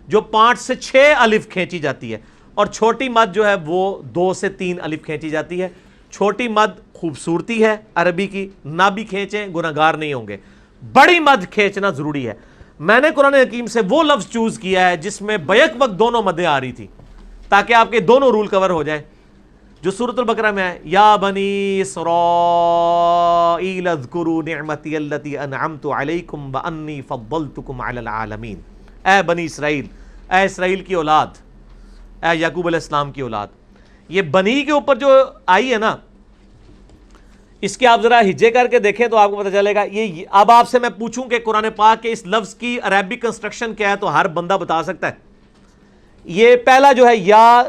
جو 5 سے 6 الف کھینچی جاتی ہے، اور چھوٹی مد جو ہے وہ 2 سے 3 الف کھینچی جاتی ہے. چھوٹی مد خوبصورتی ہے عربی کی، نہ بھی کھینچیں گناہگار نہیں ہوں گے. بڑی مد کھینچنا ضروری ہے. میں نے قرآن حکیم سے وہ لفظ چوز کیا ہے جس میں بیک وقت دونوں مدیں آ رہی تھی، تاکہ آپ کے دونوں رول کور ہو جائیں جو سورۃ البقرہ میں ہے. یا بنی اسرائیل اذکروا نعمتی التی انعمت علیکم وانی فضلتکم علی العالمین. اے بنی اسرائیل، اے اسرائیل کی اولاد، اے یعقوب علیہ السلام کی اولاد. یہ بنی کے اوپر جو آئی ہے نا، اس کے آپ ذرا ہجے کر کے دیکھیں تو آپ کو پتہ چلے گا. یہ اب آپ سے میں پوچھوں کہ قرآن پاک کے اس لفظ کی عربی کنسٹرکشن کیا ہے تو ہر بندہ بتا سکتا ہے. یہ پہلا جو ہے یا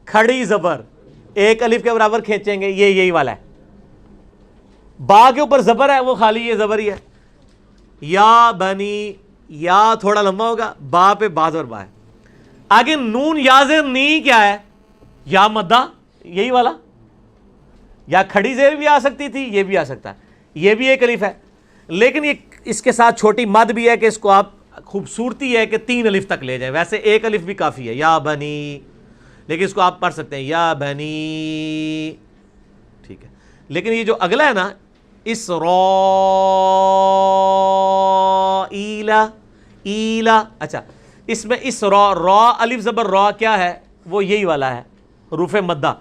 کھڑی زبر، ایک الف کے برابر کھینچیں گے، یہ یہی والا ہے. با کے اوپر زبر ہے، وہ خالی یہ زبر ہی ہے. یا بنی، یا تھوڑا لمبا ہوگا، با پہ با زبر با ہے. آگے نون یا زیر نی کیا ہے؟ یا مدہ، یہی والا. یا کھڑی زیر بھی آ سکتی تھی، یہ بھی آ سکتا ہے، یہ بھی ایک الف ہے. لیکن یہ اس کے ساتھ چھوٹی مد بھی ہے کہ اس کو آپ خوبصورتی ہے کہ 3 الف تک لے جائیں. ویسے ایک الف بھی کافی ہے، یا بنی، لیکن اس کو آپ پڑھ سکتے ہیں یا بنی، ٹھیک ہے. لیکن یہ جو اگلا ہے نا، اسرائیل، ایلا، اچھا اس میں اس را الف زبر را کیا ہے؟ وہ یہی والا ہے، حروف مدہ.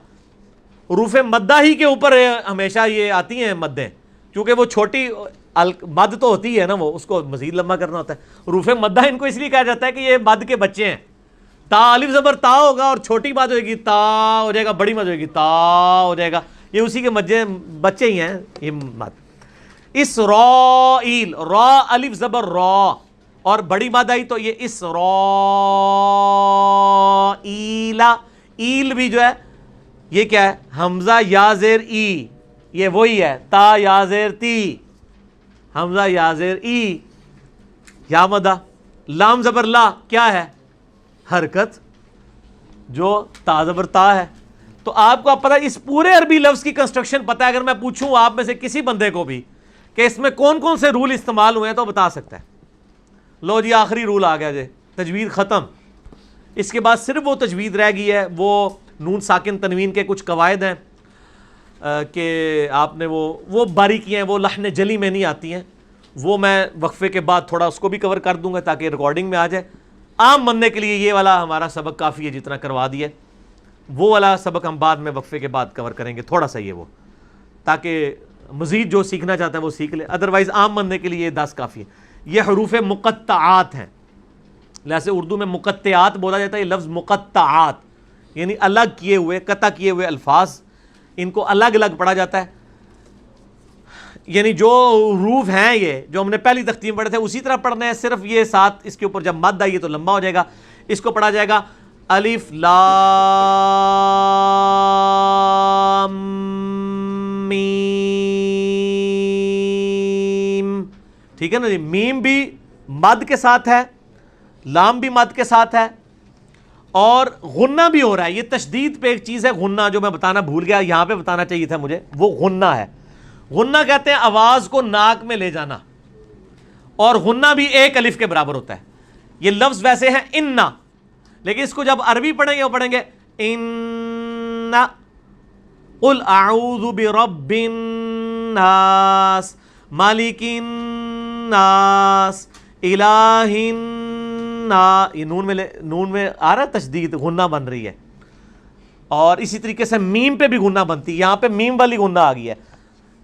حروف مدہ ہی کے اوپر ہمیشہ یہ آتی ہیں مدیں، کیونکہ وہ چھوٹی مد تو ہوتی ہے نا، وہ اس کو مزید لمبا کرنا ہوتا ہے. حروف مدہ ان کو اس لیے کہا جاتا ہے کہ یہ مد کے بچے ہیں. تا الف زبر تا ہوگا اور چھوٹی مد ہوئے گی تا ہو جائے گا، بڑی مد ہوئے گی تا ہو جائے گا. یہ اسی کے بچے ہی ہیں یہ مد. اسرائیل، را الف زبر را اور بڑی مد آئی تو یہ اسرائیل. ایل بھی جو ہے یہ کیا ہے؟ حمزہ یا زیر ای، یہ وہی ہے. تا یا زیر تی، حمزہ یا زیر ای، یا مدہ. لام زبر لا کیا ہے؟ حرکت، جو تا زبر تا ہے. تو آپ کو اب پتہ، اس پورے عربی لفظ کی کنسٹرکشن پتہ ہے. اگر میں پوچھوں آپ میں سے کسی بندے کو بھی کہ اس میں کون کون سے رول استعمال ہوئے ہیں تو بتا سکتا ہے. لو جی آخری رول آ گیا جی، تجوید ختم. اس کے بعد صرف وہ تجوید رہ گئی ہے، وہ نون ساکن تنوین کے کچھ قواعد ہیں کہ آپ نے وہ باریکیاں ہیں، وہ لحن جلی میں نہیں آتی ہیں. وہ میں وقفے کے بعد تھوڑا اس کو بھی کور کر دوں گا تاکہ ریکارڈنگ میں آ جائے. عام بننے کے لیے یہ والا ہمارا سبق کافی ہے جتنا کروا دیا. وہ والا سبق ہم بعد میں وقفے کے بعد کور کریں گے تھوڑا سا، یہ وہ تاکہ مزید جو سیکھنا چاہتا ہے وہ سیکھ لے. ادروائز عام بننے کے لیے یہ 10 کافی ہے. یہ حروف مقطعات ہیں، جیسے اردو میں مقطعات بولا جاتا ہے، یہ لفظ مقطعات یعنی الگ کیے ہوئے، قطع کیے ہوئے الفاظ، ان کو الگ الگ پڑھا جاتا ہے. یعنی جو حروف ہیں یہ جو ہم نے پہلی تختیم پڑھے تھے اسی طرح پڑھنا ہے، صرف یہ ساتھ اس کے اوپر جب مد آئیے تو لمبا ہو جائے گا. اس کو پڑھا جائے گا الف لام میم، ٹھیک ہے نا جی. میم بھی مد کے ساتھ ہے، لام بھی مد کے ساتھ ہے، اور غنہ بھی ہو رہا ہے. یہ تشدید پہ ایک چیز ہے غنہ، جو میں بتانا بھول گیا، یہاں پہ بتانا چاہیے تھا مجھے. وہ غنہ ہے. غنہ کہتے ہیں آواز کو ناک میں لے جانا، اور غنہ بھی ایک الف کے برابر ہوتا ہے. یہ لفظ ویسے ہے اننا، لیکن اس کو جب عربی پڑھیں گے وہ پڑھیں گے اننا قل اعوذ برب الناس مالک الناس الہ الناس. یہ نون میں آ رہا ہے تشدید، غنہ بن رہی ہے. اور اسی طریقے سے میم پہ بھی غنہ بنتی ہے. یہاں پہ میم والی غنہ آ گئی ہے.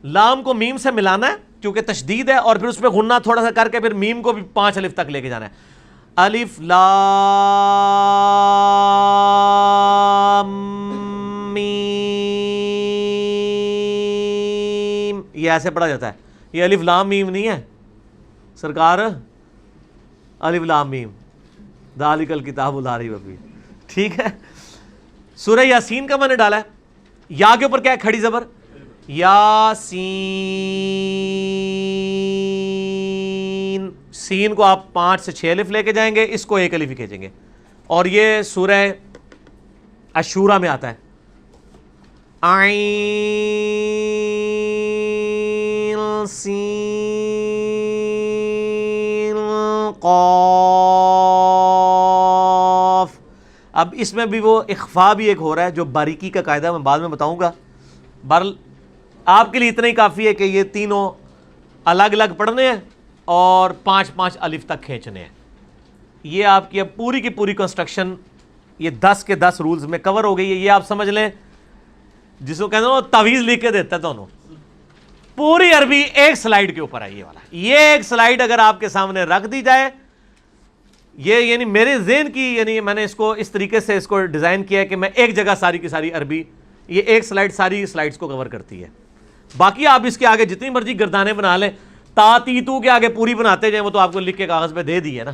لام کو میم سے ملانا ہے کیونکہ تشدید ہے, اور پھر اس پہ غنہ تھوڑا سا کر کے پھر میم کو بھی 5 الف تک لے کے جانا ہے. الف لام میم, یہ ایسے پڑھا جاتا ہے. یہ الف لام میم نہیں ہے سرکار, الف لام میم ذالک الکتاب لا ریب فیہ. ٹھیک ہے. سورہ یاسین کا میں نے ڈالا ہے, یا کے اوپر کیا ہے کھڑی زبر, یاسین. سین کو آپ 5 سے 6 الف لے کے جائیں گے, اس کو 1 الف ہی کھینچیں گے. اور یہ سورہ اشورا میں آتا ہے, عین سین قاف. اب اس میں بھی وہ اخفا بھی ایک ہو رہا ہے جو باریکی کا قاعدہ میں بعد میں بتاؤں گا. بہرحال آپ کے لیے اتنا ہی کافی ہے کہ یہ تینوں الگ الگ پڑھنے ہیں اور 5 الف تک کھینچنے ہیں. یہ آپ کی اب پوری کی پوری کنسٹرکشن یہ 10 کے 10 رولز میں کور ہو گئی ہے. یہ آپ سمجھ لیں جس کو کہتے ہیں وہ تعویذ لکھ کے دیتا ہے دونوں. پوری عربی ایک سلائیڈ کے اوپر ہے. یہ والا یہ ایک سلائیڈ اگر آپ کے سامنے رکھ دی جائے, یہ یعنی میرے ذہن کی, یعنی میں نے اس کو اس طریقے سے اس کو ڈیزائن کیا ہے کہ میں ایک جگہ ساری کی ساری عربی, یہ ایک سلائیڈ ساری سلائیڈز کو کور کرتی ہے. باقی آپ اس کے آگے جتنی مرضی گردانے بنا لیں, تا تی تو کے آگے پوری بناتے جائیں, وہ تو آپ کو لکھ کے کاغذ پہ دے دی ہے نا.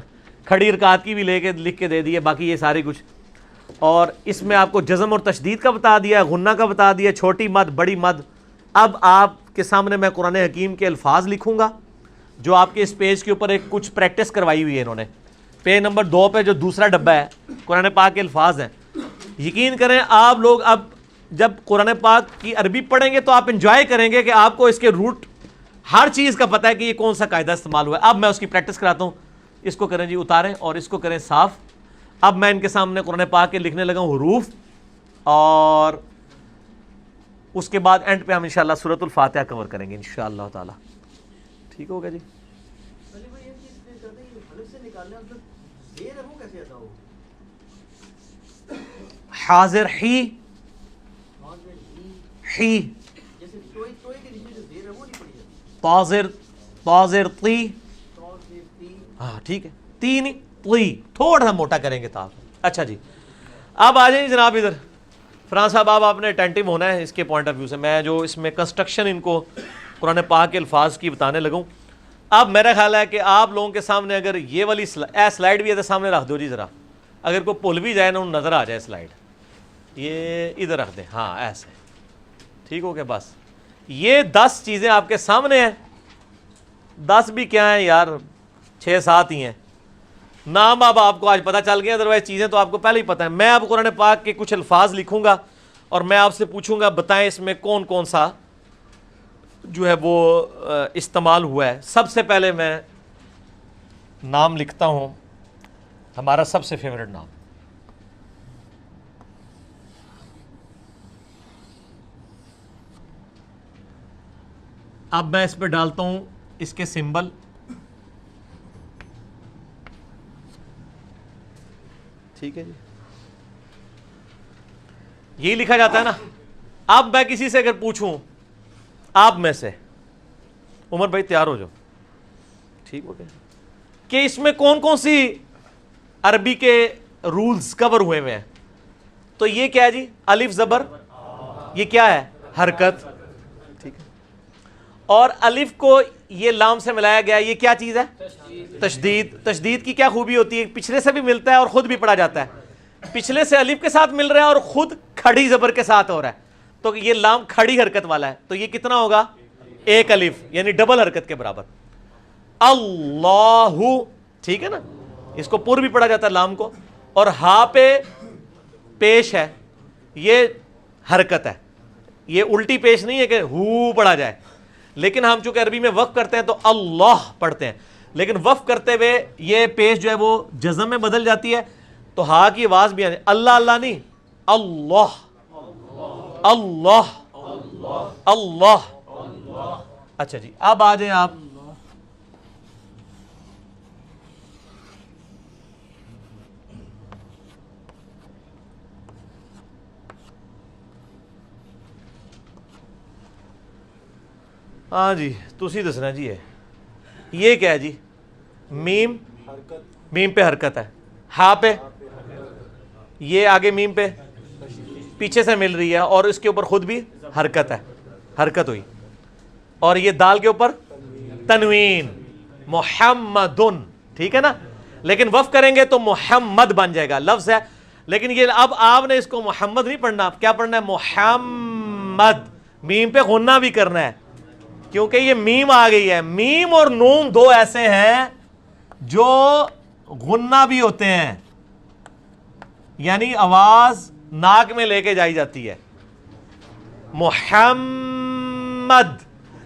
کھڑی رکعت کی بھی لے کے لکھ کے دے دی ہے, باقی یہ سارے کچھ. اور اس میں آپ کو جزم اور تشدید کا بتا دیا, غنہ کا بتا دیا, چھوٹی مد بڑی مد. اب آپ کے سامنے میں قرآن حکیم کے الفاظ لکھوں گا جو آپ کے اس پیج کے اوپر ایک کچھ پریکٹس کروائی ہوئی ہے انہوں نے. پیج نمبر 2 پہ جو دوسرا ڈبہ ہے قرآن پاک کے الفاظ ہیں. یقین کریں آپ لوگ اب جب قرآن پاک کی عربی پڑھیں گے تو آپ انجوائے کریں گے کہ آپ کو اس کے روٹ ہر چیز کا پتہ ہے کہ یہ کون سا قاعدہ استعمال ہوا ہے. اب میں اس کی پریکٹس کراتا ہوں. اس کو کریں جی اتاریں اور اس کو کریں صاف. اب میں ان کے سامنے قرآن پاک کے لکھنے لگا ہوں حروف, اور اس کے بعد اینڈ پہ ہم انشاءاللہ سورۃ الفاتحہ کور کریں گے انشاءاللہ تعالی. ٹھیک ہوگا جی. حاضر ہی طاظر طاظر تی. ہاں ٹھیک ہے, تین تی تھوڑا سا موٹا کریں گے تاپ. اچھا جی, اب آ جائیں جناب ادھر. فرحان صاحب اب آپ نے اٹینٹو ہونا ہے اس کے پوائنٹ آف ویو سے. میں جو اس میں کنسٹرکشن ان کو قرآن پاک کے الفاظ کی بتانے لگوں, اب میرا خیال ہے کہ آپ لوگوں کے سامنے اگر یہ والی سلائڈ بھی ادھر سامنے رکھ دو جی ذرا, اگر کوئی بھول بھی جائے نا نظر آ جائے سلائڈ, یہ ادھر رکھ دیں. ہاں ایسے ٹھیک ہو گیا. بس یہ 10 چیزیں آپ کے سامنے ہیں. 10 بھی کیا ہیں یار, 6-7 ہی ہیں. نام اب آپ کو آج پتہ چل گیا, ادروائز چیزیں تو آپ کو پہلے ہی پتہ ہیں. میں اب قرآن پاک کے کچھ الفاظ لکھوں گا اور میں آپ سے پوچھوں گا بتائیں اس میں کون کون سا جو ہے وہ استعمال ہوا ہے. سب سے پہلے میں نام لکھتا ہوں ہمارا سب سے فیوریٹ نام. اب میں اس پہ ڈالتا ہوں اس کے سمبل. ٹھیک ہے جی, یہی لکھا جاتا ہے نا. اب میں کسی سے اگر پوچھوں آپ میں سے, عمر بھائی تیار ہو جاؤ, ٹھیک ہو گیا, کہ اس میں کون کون سی عربی کے رولز کور ہوئے ہوئے ہیں, تو یہ کیا ہے جی, الف زبر, یہ کیا ہے حرکت. ٹھیک ہے, اور الف کو یہ لام سے ملایا گیا, یہ کیا چیز ہے تشدید. تشدید کی کیا خوبی ہوتی ہے, پچھلے سے بھی ملتا ہے اور خود بھی پڑھا جاتا ہے. پچھلے سے الف کے ساتھ مل رہا ہے اور خود کھڑی زبر کے ساتھ ہو رہا ہے, تو یہ لام کھڑی حرکت والا ہے, تو یہ کتنا ہوگا 1 الف, یعنی ڈبل حرکت کے برابر. اللہ, ٹھیک ہے نا, اس کو پر بھی پڑھا جاتا ہے لام کو, اور ہا پہ پیش ہے, یہ حرکت ہے, یہ الٹی پیش نہیں ہے کہ ہو پڑھا جائے. لیکن ہم چونکہ عربی میں وقف کرتے ہیں تو اللہ پڑھتے ہیں, لیکن وقف کرتے ہوئے یہ پیش جو ہے وہ جزم میں بدل جاتی ہے, تو ہا کی آواز بھی آنے, اللہ اللہ نہیں, اللہ اللہ اللہ. اچھا جی, اب آ جائیں آپ. ہاں جی تسی دسنا جی ہے یہ کیا ہے جی؟ میم، میم پہ حرکت ہے، ہا پہ یہ آگے میم پہ پیچھے سے مل رہی ہے اور اس کے اوپر خود بھی حرکت ہے، حرکت ہوئی، اور یہ دال کے اوپر تنوین، محمدن، ٹھیک ہے نا؟ لیکن وقف کریں گے تو محمد بن جائے گا، لفظ ہے، لیکن یہ اب آپ نے اس کو محمد نہیں پڑھنا، کیا پڑھنا ہے؟ محمد، میم پہ غنہ بھی کرنا ہے کیونکہ یہ میم آ گئی ہے۔ میم اور نون دو ایسے ہیں جو غنہ بھی ہوتے ہیں، یعنی آواز ناک میں لے کے جائی جاتی ہے۔ محمد،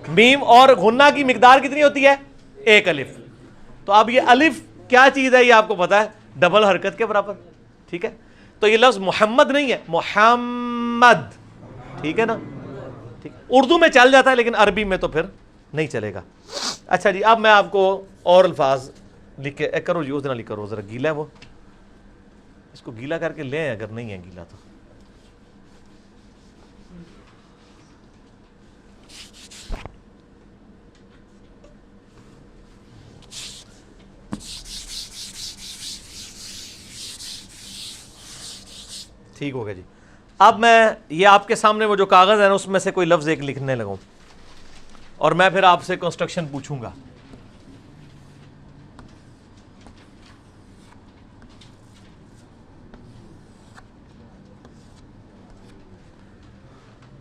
میم اور غنہ کی مقدار کتنی ہوتی ہے؟ ایک الف۔ تو اب یہ الف کیا چیز ہے یہ آپ کو پتا ہے، ڈبل حرکت کے برابر، ٹھیک ہے؟ تو یہ لفظ محمد نہیں ہے، محمد، ٹھیک ہے نا؟ ٹھیک، اردو میں چل جاتا ہے لیکن عربی میں تو پھر نہیں چلے گا۔ اچھا جی اب میں آپ کو اور الفاظ لکھ کے کرو جی، اس دن لکھ کرو، ذرا گیلا ہے وہ، اس کو گیلا کر کے لیں اگر نہیں ہے گیلا تو۔ ٹھیک ہو گیا جی۔ اب میں یہ آپ کے سامنے وہ جو کاغذ ہے نا اس میں سے کوئی لفظ ایک لکھنے لگوں اور میں پھر آپ سے کنسٹرکشن پوچھوں گا۔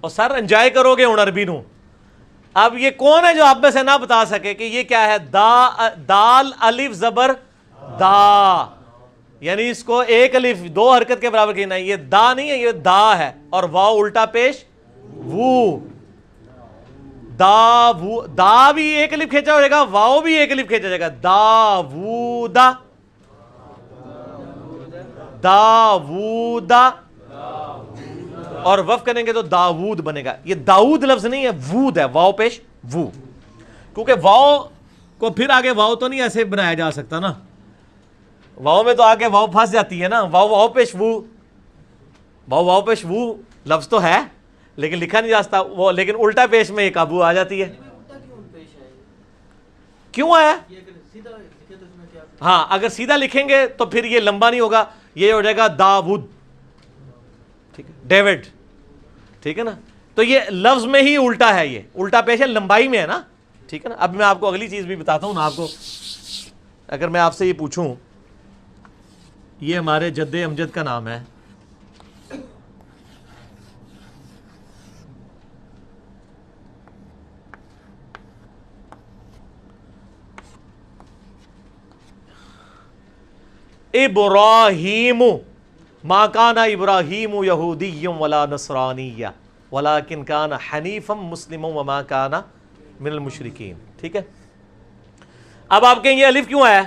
اور سر انجوائے کرو گے ہوں عربی نو۔ اب یہ کون ہے جو آپ میں سے نہ بتا سکے کہ یہ کیا ہے؟ دال الف زبر دا، یعنی اس کو ایک الف دو حرکت کے برابر کہنا ہے، یہ دا نہیں ہے، یہ دا ہے، اور واو الٹا پیش وو، دا وو، دا بھی ایک الف کھینچا جائے گا، واو بھی ایک الف کھینچا جائے گا، دا وو دا، دا وو دا، اور وقف کریں گے تو داود بنے گا۔ یہ داؤد لفظ نہیں ہے، وود ہے، واو پیش وو، کیونکہ واو کو پھر آگے واو تو نہیں ایسے بنایا جا سکتا نا، واو میں تو آگے واو پھنس جاتی ہے نا، واو پیش وو، واو پیش وو لفظ تو ہے لیکن لکھا نہیں جا سکتا وہ، لیکن الٹا پیش میں ایک ابو آ جاتی ہے۔ کیوں آیا؟ ہاں اگر سیدھا لکھیں گے تو پھر یہ لمبا نہیں ہوگا، یہ ہو جائے گا داود، ٹھیک ہے، ڈیوڈ، ٹھیک ہے نا؟ تو یہ لفظ میں ہی الٹا ہے، یہ الٹا پیش ہے، لمبائی میں ہے نا، ٹھیک ہے نا؟ اب میں آپ کو اگلی چیز بھی بتاتا ہوں نا آپ کو، اگر میں آپ سے یہ پوچھوں، یہ ہمارے جد امجد کا نام ہے، ابراہیم، ما کان ابراہیم یہودی ولا نصرانی ولکن کان حنیفا مسلما وما کان من المشرکین، ٹھیک ہے؟ اب آپ کہیں یہ الف کیوں آیا؟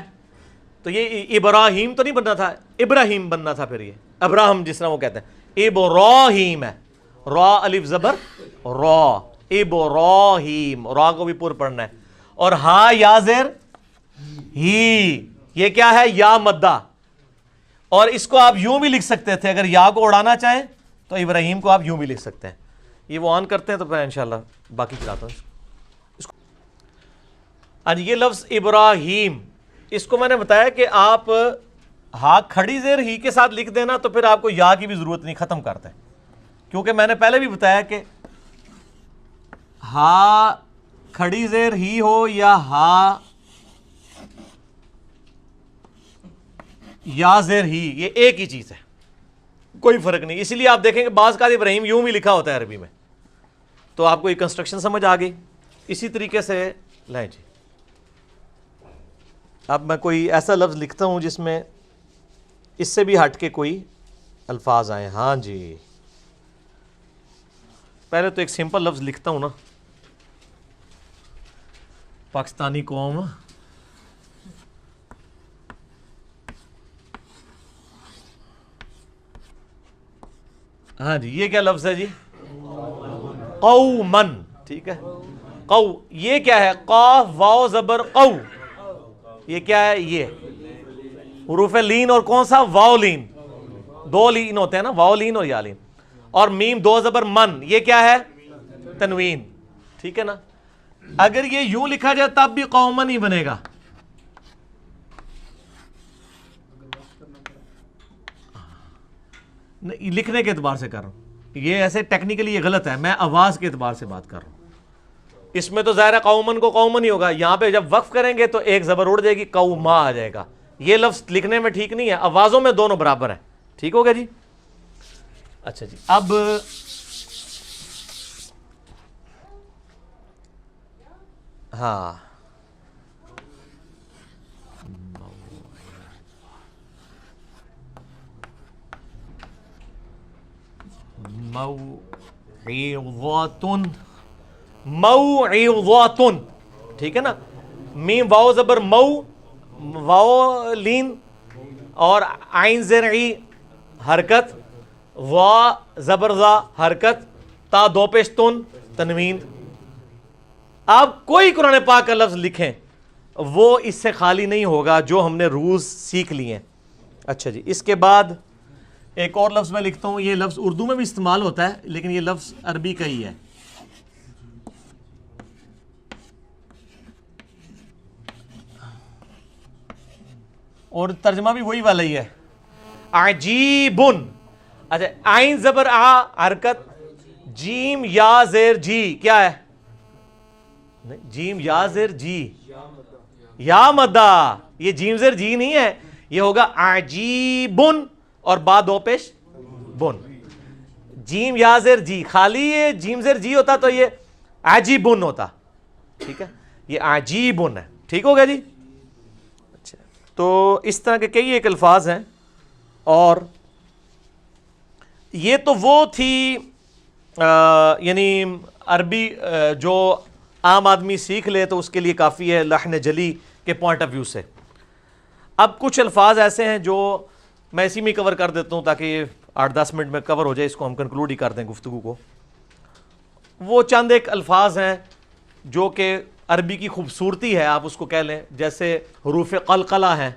تو یہ ابراہیم تو نہیں بننا تھا، ابراہیم بننا تھا، پھر یہ ابراہم جس طرح وہ کہتے ہیں، ابراہیم ہے، را الف زبر را، ابراہیم، را کو بھی پر پڑھنا ہے، اور ہا یا زیر ہی، یہ کیا ہے؟ یا مدہ، اور اس کو آپ یوں بھی لکھ سکتے تھے، اگر یا کو اڑانا چاہیں تو ابراہیم کو آپ یوں بھی لکھ سکتے ہیں۔ یہ وہ آن کرتے ہیں تو میں انشاءاللہ باقی چلاتا ہوں اس کو۔ آج یہ لفظ ابراہیم، اس کو میں نے بتایا کہ آپ ہا کھڑی زیر ہی کے ساتھ لکھ دینا تو پھر آپ کو یا کی بھی ضرورت نہیں، ختم کرتے ہیں، کیونکہ میں نے پہلے بھی بتایا کہ ہا کھڑی زیر ہی ہو یا ہا یا زیر ہی، یہ ایک ہی چیز ہے، کوئی فرق نہیں۔ اسی لیے آپ دیکھیں کہ بعض کا ابراہیم یوں بھی لکھا ہوتا ہے عربی میں، تو آپ کو یہ کنسٹرکشن سمجھ آ گئی۔ اسی طریقے سے لیں جی، اب میں کوئی ایسا لفظ لکھتا ہوں جس میں اس سے بھی ہٹ کے کوئی الفاظ آئیں۔ ہاں جی پہلے تو ایک سمپل لفظ لکھتا ہوں نا، پاکستانی قوم، ہاں جی یہ کیا لفظ ہے جی؟ قومن، ٹھیک ہے؟ قو، یہ کیا ہے؟ قاف واو زبر قو، یہ کیا ہے؟ یہ حروف لین، اور کون سا؟ واو لین، دو لین ہوتے ہیں نا، واو لین اور یا لین، اور میم دو زبر من، یہ کیا ہے؟ تنوین، ٹھیک ہے نا؟ اگر یہ یوں لکھا جائے تب بھی قومن ہی بنے گا. لکھنے کے اعتبار سے کر رہا ہوں, یہ ایسے ٹیکنیکلی یہ غلط ہے, میں آواز کے اعتبار سے بات کر رہا ہوں. اس میں تو ظاہر ہے قومن کو قومن ہی ہوگا, یہاں پہ جب وقف کریں گے تو ایک زبر اڑ جائے گی, قوما آ جائے گا. یہ لفظ لکھنے میں ٹھیک نہیں ہے, آوازوں میں دونوں برابر ہیں. ٹھیک ہوگا جی. اچھا جی, اب ہاں موعظۃ, موعظۃ, ٹھیک ہے نا. میم واو زبر مو, واو لین, اور عین زیر ای حرکت, وا زبر ذا حرکت, تا دو پیش تن تنوین. آپ کوئی قرآن پاک کا لفظ لکھیں وہ اس سے خالی نہیں ہوگا جو ہم نے روز سیکھ لیے ہیں. اچھا جی, اس کے بعد ایک اور لفظ میں لکھتا ہوں, یہ لفظ اردو میں بھی استعمال ہوتا ہے لیکن یہ لفظ عربی کا ہی ہے. اور ترجمہ بھی وہی والا ہی ہے, عجیبن. اچھا, عین زبر آ حرکت, جیم یا زیر جی, کیا ہے؟ جیم یا زیر جی, یا مدہ. یہ جیم زیر جی نہیں ہے, یہ ہوگا عجیبن اور با دو پیش بن. جیم یا زیر جی, خالی یہ جیم زیر جی ہوتا تو یہ عجیبن ہوتا. ٹھیک ہے, یہ عجیبن ہے. ٹھیک ہو گیا جی. اچھا, تو اس طرح کے کئی ایک الفاظ ہیں. اور یہ تو وہ تھی یعنی عربی جو عام آدمی سیکھ لے تو اس کے لیے کافی ہے لحن جلی کے پوائنٹ آف ویو سے. اب کچھ الفاظ ایسے ہیں جو میں اسی میں کور کر دیتا ہوں تاکہ یہ 8-10 منٹ میں کور ہو جائے, اس کو ہم کنکلوڈ ہی کر دیں گفتگو کو. وہ چند ایک الفاظ ہیں جو کہ عربی کی خوبصورتی ہے, آپ اس کو کہہ لیں, جیسے حروف قلقلہ ہیں,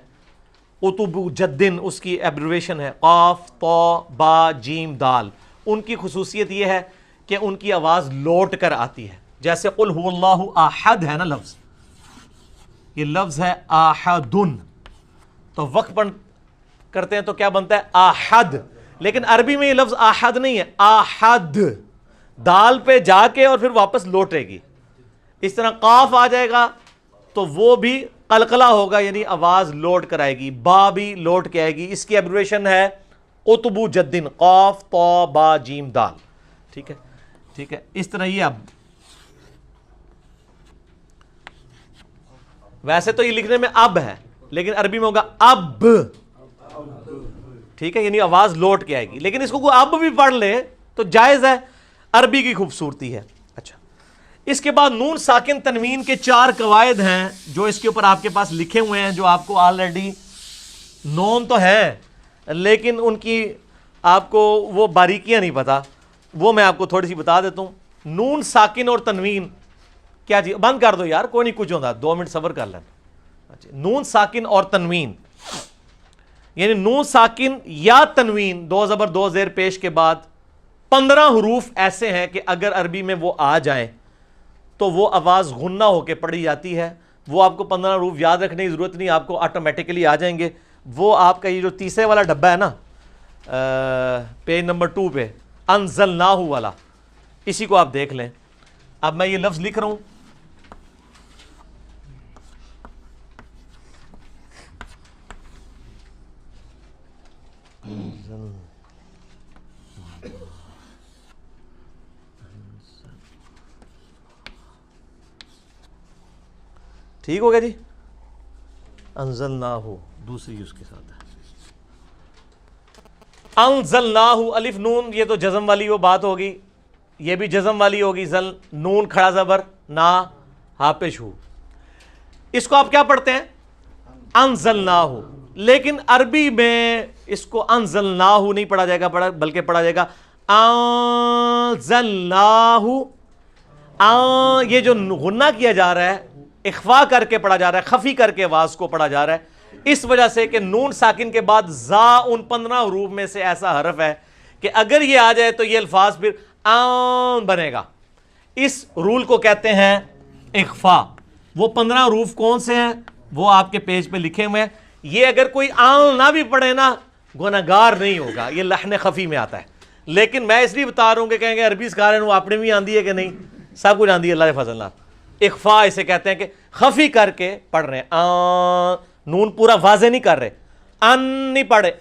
اتب جدن اس کی ایبریویشن ہے, قاف طا با جیم دال. ان کی خصوصیت یہ ہے کہ ان کی آواز لوٹ کر آتی ہے. جیسے قل هو اللہ احد ہے نا لفظ, یہ لفظ ہے احدن, تو وقت پڑھ کرتے ہیں تو کیا بنتا ہے؟ احد. لیکن عربی میں یہ لفظ احد نہیں ہے, احد دال پہ جا کے اور پھر واپس لوٹے گی. اس طرح قاف آ جائے گا تو وہ بھی قلقلہ ہوگا, یعنی آواز لوٹ کر آئے گی. با بھی لوٹ کے آئے گی, اس کی ایبریویشن ہے اتبو جدن, قاف طا با جیم دال. ٹھیک ہے, ٹھیک ہے. اس طرح یہ اب ویسے تو یہ لکھنے میں اب ہے لیکن عربی میں ہوگا اب. ٹھیک ہے, یعنی آواز لوٹ کے آئے گی. لیکن اس کو کوئی اب بھی پڑھ لے تو جائز ہے, عربی کی خوبصورتی ہے. اچھا, اس کے بعد نون ساکن تنوین کے 4 قواعد ہیں جو اس کے اوپر آپ کے پاس لکھے ہوئے ہیں, جو آپ کو آلریڈی نون تو ہے لیکن ان کی آپ کو وہ باریکیاں نہیں پتا. وہ میں آپ کو تھوڑی سی بتا دیتا ہوں. نون ساکن اور تنوین کیا جی, بند کر دو یار, کوئی نہیں کچھ ہوتا, 2 منٹ صبر کر لینا. اچھا, نون ساکن اور تنوین, یعنی نون ساکن یا تنوین, 2 زبر 2 زیر پیش کے بعد 15 حروف ایسے ہیں کہ اگر عربی میں وہ آ جائیں تو وہ آواز غنہ ہو کے پڑھی جاتی ہے. وہ آپ کو 15 حروف یاد رکھنے کی ضرورت نہیں, آپ کو آٹومیٹکلی آ جائیں گے. وہ آپ کا یہ جو تیسرے والا ڈبہ ہے نا پیج نمبر 2 پہ, انزلناہ والا, اسی کو آپ دیکھ لیں. اب میں یہ لفظ لکھ رہا ہوں, ٹھیک ہو گیا جی. انزلناہ دوسری اس کے ساتھ ہے, انزلناہ الف نون, یہ تو جزم والی وہ بات ہوگی, یہ بھی جزم والی ہوگی. زل نون کھڑا زبر نا ہا پیش ہو, اس کو آپ کیا پڑھتے ہیں؟ انزلناہ. لیکن عربی میں اس کو انزلناہ نہیں پڑھا جائے گا, بلکہ پڑھا جائے گا انزلناہ. یہ جو غنہ کیا جا رہا ہے اخفا کر کے پڑھا جا رہا ہے, خفی کر کے آواز کو پڑھا جا رہا ہے, اس وجہ سے کہ نون ساکن کے بعد زا ان 15 حروف میں سے ایسا حرف ہے کہ اگر یہ آ جائے تو یہ الفاظ پھر آن بنے گا. اس رول کو کہتے ہیں اخفا. وہ 15 حروف کون سے ہیں وہ آپ کے پیج پہ لکھے ہوئے ہیں. یہ اگر کوئی آن نہ بھی پڑھے نا گناہگار نہیں ہوگا, یہ لحن خفی میں آتا ہے. لیکن میں اس لیے بتا رہا ہوں کہ کہیں گے عربی سکھا رہے ہیں وہ اپنے بھی آندھی ہے کہ نہیں, سب کچھ آندھی ہے اللہ کے فضل. اخفا اسے کہتے ہیں کہ خفی کر کے پڑھ رہے ہیں, نون پورا واضح نہیں کر رہے, ان نہیں پڑھ رہے,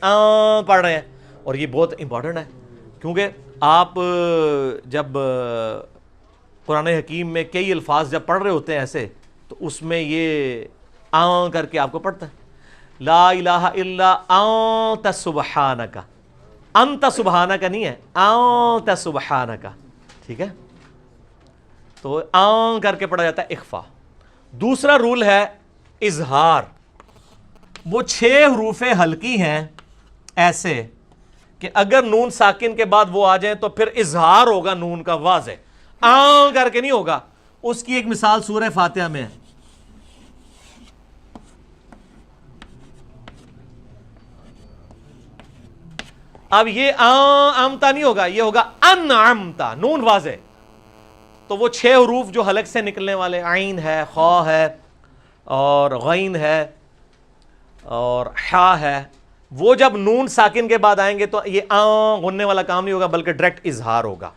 پڑھ رہے ہیں. اور یہ بہت امپورٹنٹ ہے کیونکہ آپ جب قرآن حکیم میں کئی الفاظ جب پڑھ رہے ہوتے ہیں ایسے تو اس میں یہ کر کے آپ کو پڑھتا ہے, لا الہ الا انت سبحانک. انت سبحانک نہیں ہے, انت سبحانک. ٹھیک ہے, تو کر کے پڑھا جاتا ہے اخفا. دوسرا رول ہے اظہار. وہ 6 حروف ہلکی ہیں ایسے کہ اگر نون ساکن کے بعد وہ آ جائیں تو پھر اظہار ہوگا نون کا واضح, کر کے نہیں ہوگا. اس کی ایک مثال سورہ فاتحہ میں ہے. اب یہ امتا نہیں ہوگا, یہ ہوگا انعمتا, نون واضح. تو وہ 6 حروف جو حلق سے نکلنے والے, عین ہے, خا ہے, اور غین ہے, اور حا ہے, وہ جب نون ساکن کے بعد آئیں گے تو یہ غننے والا کام نہیں ہوگا بلکہ ڈائریکٹ اظہار ہوگا.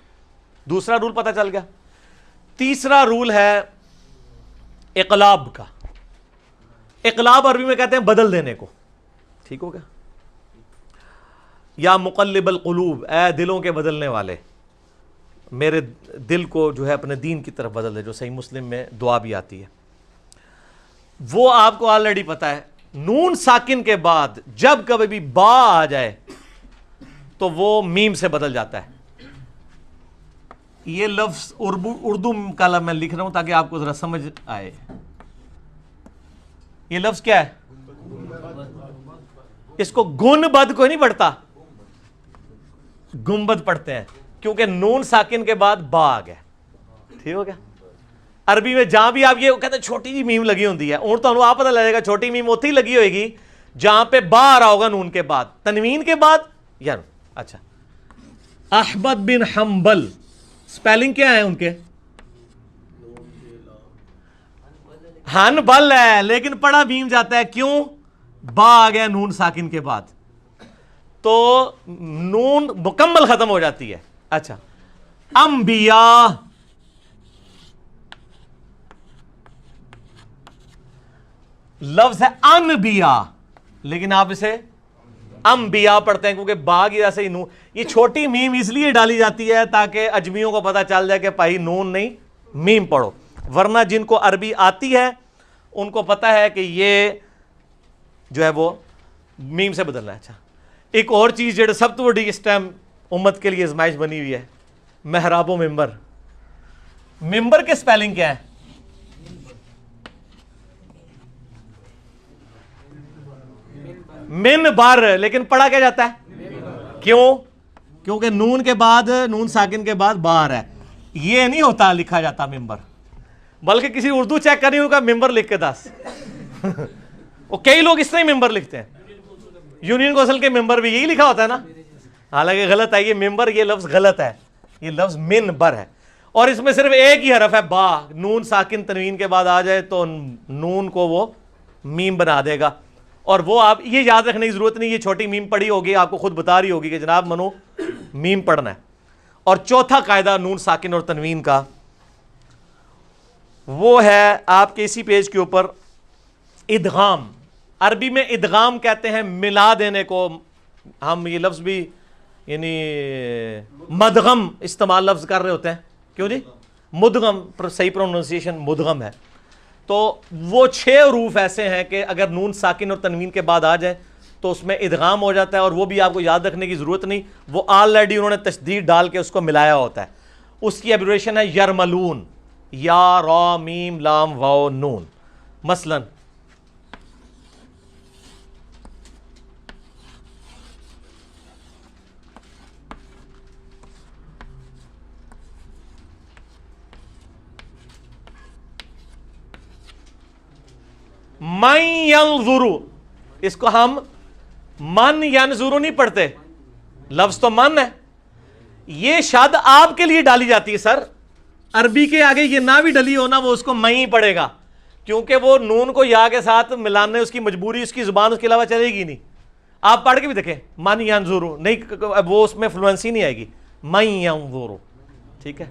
دوسرا رول پتہ چل گیا. تیسرا رول ہے اقلاب کا. اقلاب عربی میں کہتے ہیں بدل دینے کو. ٹھیک ہوگا, یا مقلب القلوب, اے دلوں کے بدلنے والے, میرے دل کو جو ہے اپنے دین کی طرف بدل دے, جو صحیح مسلم میں دعا بھی آتی ہے. وہ آپ کو آلریڈی پتا ہے, نون ساکن کے بعد جب کبھی بھی با آ جائے تو وہ میم سے بدل جاتا ہے. یہ لفظ اردو کا میں لکھ رہا ہوں تاکہ آپ کو ذرا سمجھ آئے. یہ لفظ کیا ہے؟ اس کو گنبد کوئی نہیں پڑھتا, گنبد پڑھتے ہیں کیونکہ نون ساکن کے بعد با آ گیا. ٹھیک ہو گیا. عربی میں جہاں بھی آپ یہ کہتے ہیں چھوٹی جی میم لگی ہوتی ہے, اور تو آپ پتہ لگے گا چھوٹی میم ہوتی ہی لگی ہوئے گی جہاں پہ با آ رہا ہوگا نون کے بعد, تنوین کے بعد. یار اچھا, احمد بن حنبل سپیلنگ کیا ہے ان کے؟ حنبل ہے لیکن پڑھا میم جاتا ہے, کیوں؟ با آ گیا نون ساکن کے بعد تو نون مکمل ختم ہو جاتی ہے. اچھا, انبیاء, لفظ ہے انبیاء لیکن آپ اسے انبیاء پڑھتے ہیں کیونکہ با کی جیسے ہی نون. یہ چھوٹی میم اس لیے ڈالی جاتی ہے تاکہ اجمیوں کو پتہ چل جائے کہ بھائی نون نہیں میم پڑھو, ورنہ جن کو عربی آتی ہے ان کو پتہ ہے کہ یہ جو ہے وہ میم سے بدلنا ہے. اچھا, ایک اور چیز جو سب تو بڑی اس ٹائم امت کے لیے ازمائش بنی ہوئی ہے, محراب و ممبر. ممبر کے سپیلنگ کیا ہے؟ منبر, لیکن پڑھا کیا جاتا ہے؟ کیوں؟ کیونکہ نون کے بعد, نون ساکن کے بعد بار ہے. یہ نہیں ہوتا لکھا جاتا ممبر, بلکہ کسی اردو چیک کرنی ہوگا ممبر لکھ کے 10. وہ کئی لوگ اس طرح ہی ممبر لکھتے ہیں. یونین کونسل کے ممبر بھی یہی لکھا ہوتا ہے نا, حالانکہ غلط ہے. یہ ممبر, یہ لفظ غلط ہے, یہ لفظ منبر ہے. اور اس میں صرف ایک ہی حرف ہے با, نون ساکن تنوین کے بعد آ جائے تو نون کو وہ میم بنا دے گا. اور وہ آپ یہ یاد رکھنے کی ضرورت نہیں, یہ چھوٹی میم پڑھی ہوگی آپ کو خود بتا رہی ہوگی کہ جناب منو میم پڑھنا ہے. اور چوتھا قاعدہ نون ساکن اور تنوین کا وہ ہے آپ کے اسی پیج کے اوپر ادغام. عربی میں ادغام کہتے ہیں ملا دینے کو. ہم یہ لفظ بھی یعنی مدغم استعمال لفظ کر رہے ہوتے ہیں. کیوں جی؟ مدغم, صحیح پروننسیشن مدغم ہے. تو وہ 6 حروف ایسے ہیں کہ اگر نون ساکن اور تنوین کے بعد آ جائیں تو اس میں ادغام ہو جاتا ہے, اور وہ بھی آپ کو یاد رکھنے کی ضرورت نہیں, وہ آلریڈی انہوں نے تشدید ڈال کے اس کو ملایا ہوتا ہے. اس کی ایبریویشن ہے یرملون, یا را میم لام واو نون. مثلا من ینظرو, اس کو ہم من ینظرو نہیں پڑھتے, لفظ تو من ہے. یہ شاد آپ کے لیے ڈالی جاتی ہے سر, عربی کے آگے یہ نہ بھی ڈلی ہو نا وہ اس کو میں ہی پڑھے گا، کیونکہ وہ نون کو یا کے ساتھ ملانے اس کی مجبوری، اس کی زبان اس کے علاوہ چلے گی نہیں. آپ پڑھ کے بھی دیکھیں من ینظرو، نہیں وہ اس میں فلوئنسی نہیں آئے گی، من ینظرو. ٹھیک ہے.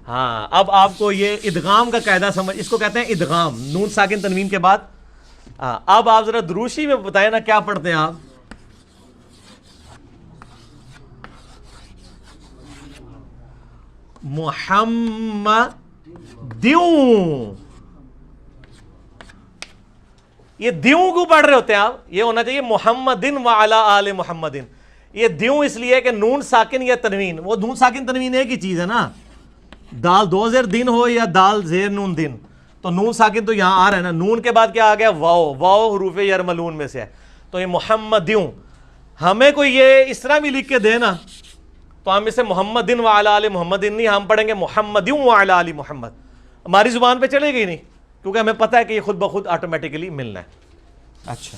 ہاں اب آپ کو یہ ادغام کا قاعدہ سمجھ، اس کو کہتے ہیں ادغام، نون ساکن تنوین کے بعد. ہاں اب آپ ذرا دروشی میں بتائیں نا کیا پڑھتے ہیں آپ. محمدیوں، یہ دیوں کو پڑھ رہے ہوتے ہیں آپ، یہ ہونا چاہیے محمدن وعلی آل محمدن. یہ دیوں اس لیے کہ نون ساکن یا تنوین، وہ نون ساکن تنوین ایک ہی چیز ہے نا، دال دو زیر دن ہو یا دال زیر نون دن، تو نون ساکن تو یہاں آ رہا ہے نا. نون کے بعد کیا آ گیا؟ واو. واو حروف یرملون میں سے ہے. تو یہ محمدیوں، ہمیں کوئی یہ اس طرح بھی لکھ کے دے نا تو ہم اسے محمدن وعلی آل محمدن نہیں، ہم پڑھیں گے محمدیوں وعلی آل محمد. ہماری زبان پہ چلے گی نہیں، کیونکہ ہمیں پتہ ہے کہ یہ خود بخود آٹومیٹیکلی ملنا ہے. اچھا،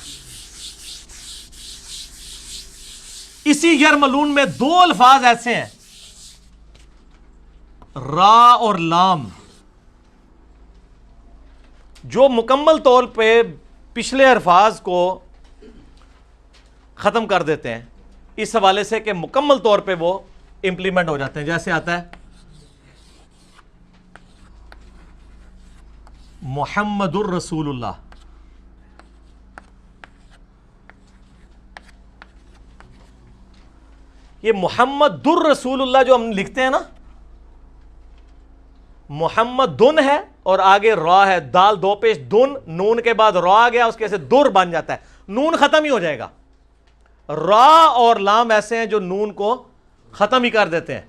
اسی یرملون میں دو الفاظ ایسے ہیں، را اور لام، جو مکمل طور پہ پچھلے الفاظ کو ختم کر دیتے ہیں، اس حوالے سے کہ مکمل طور پہ وہ امپلیمنٹ ہو جاتے ہیں. جیسے آتا ہے محمد الرسول اللہ، یہ محمد الرسول اللہ جو ہم لکھتے ہیں نا، محمد دن ہے اور آگے را ہے، دال دو پیش دن، نون کے بعد را آ گیا، اس کے سے در بن جاتا ہے، نون ختم ہی ہو جائے گا. را اور لام ایسے ہیں جو نون کو ختم ہی کر دیتے ہیں،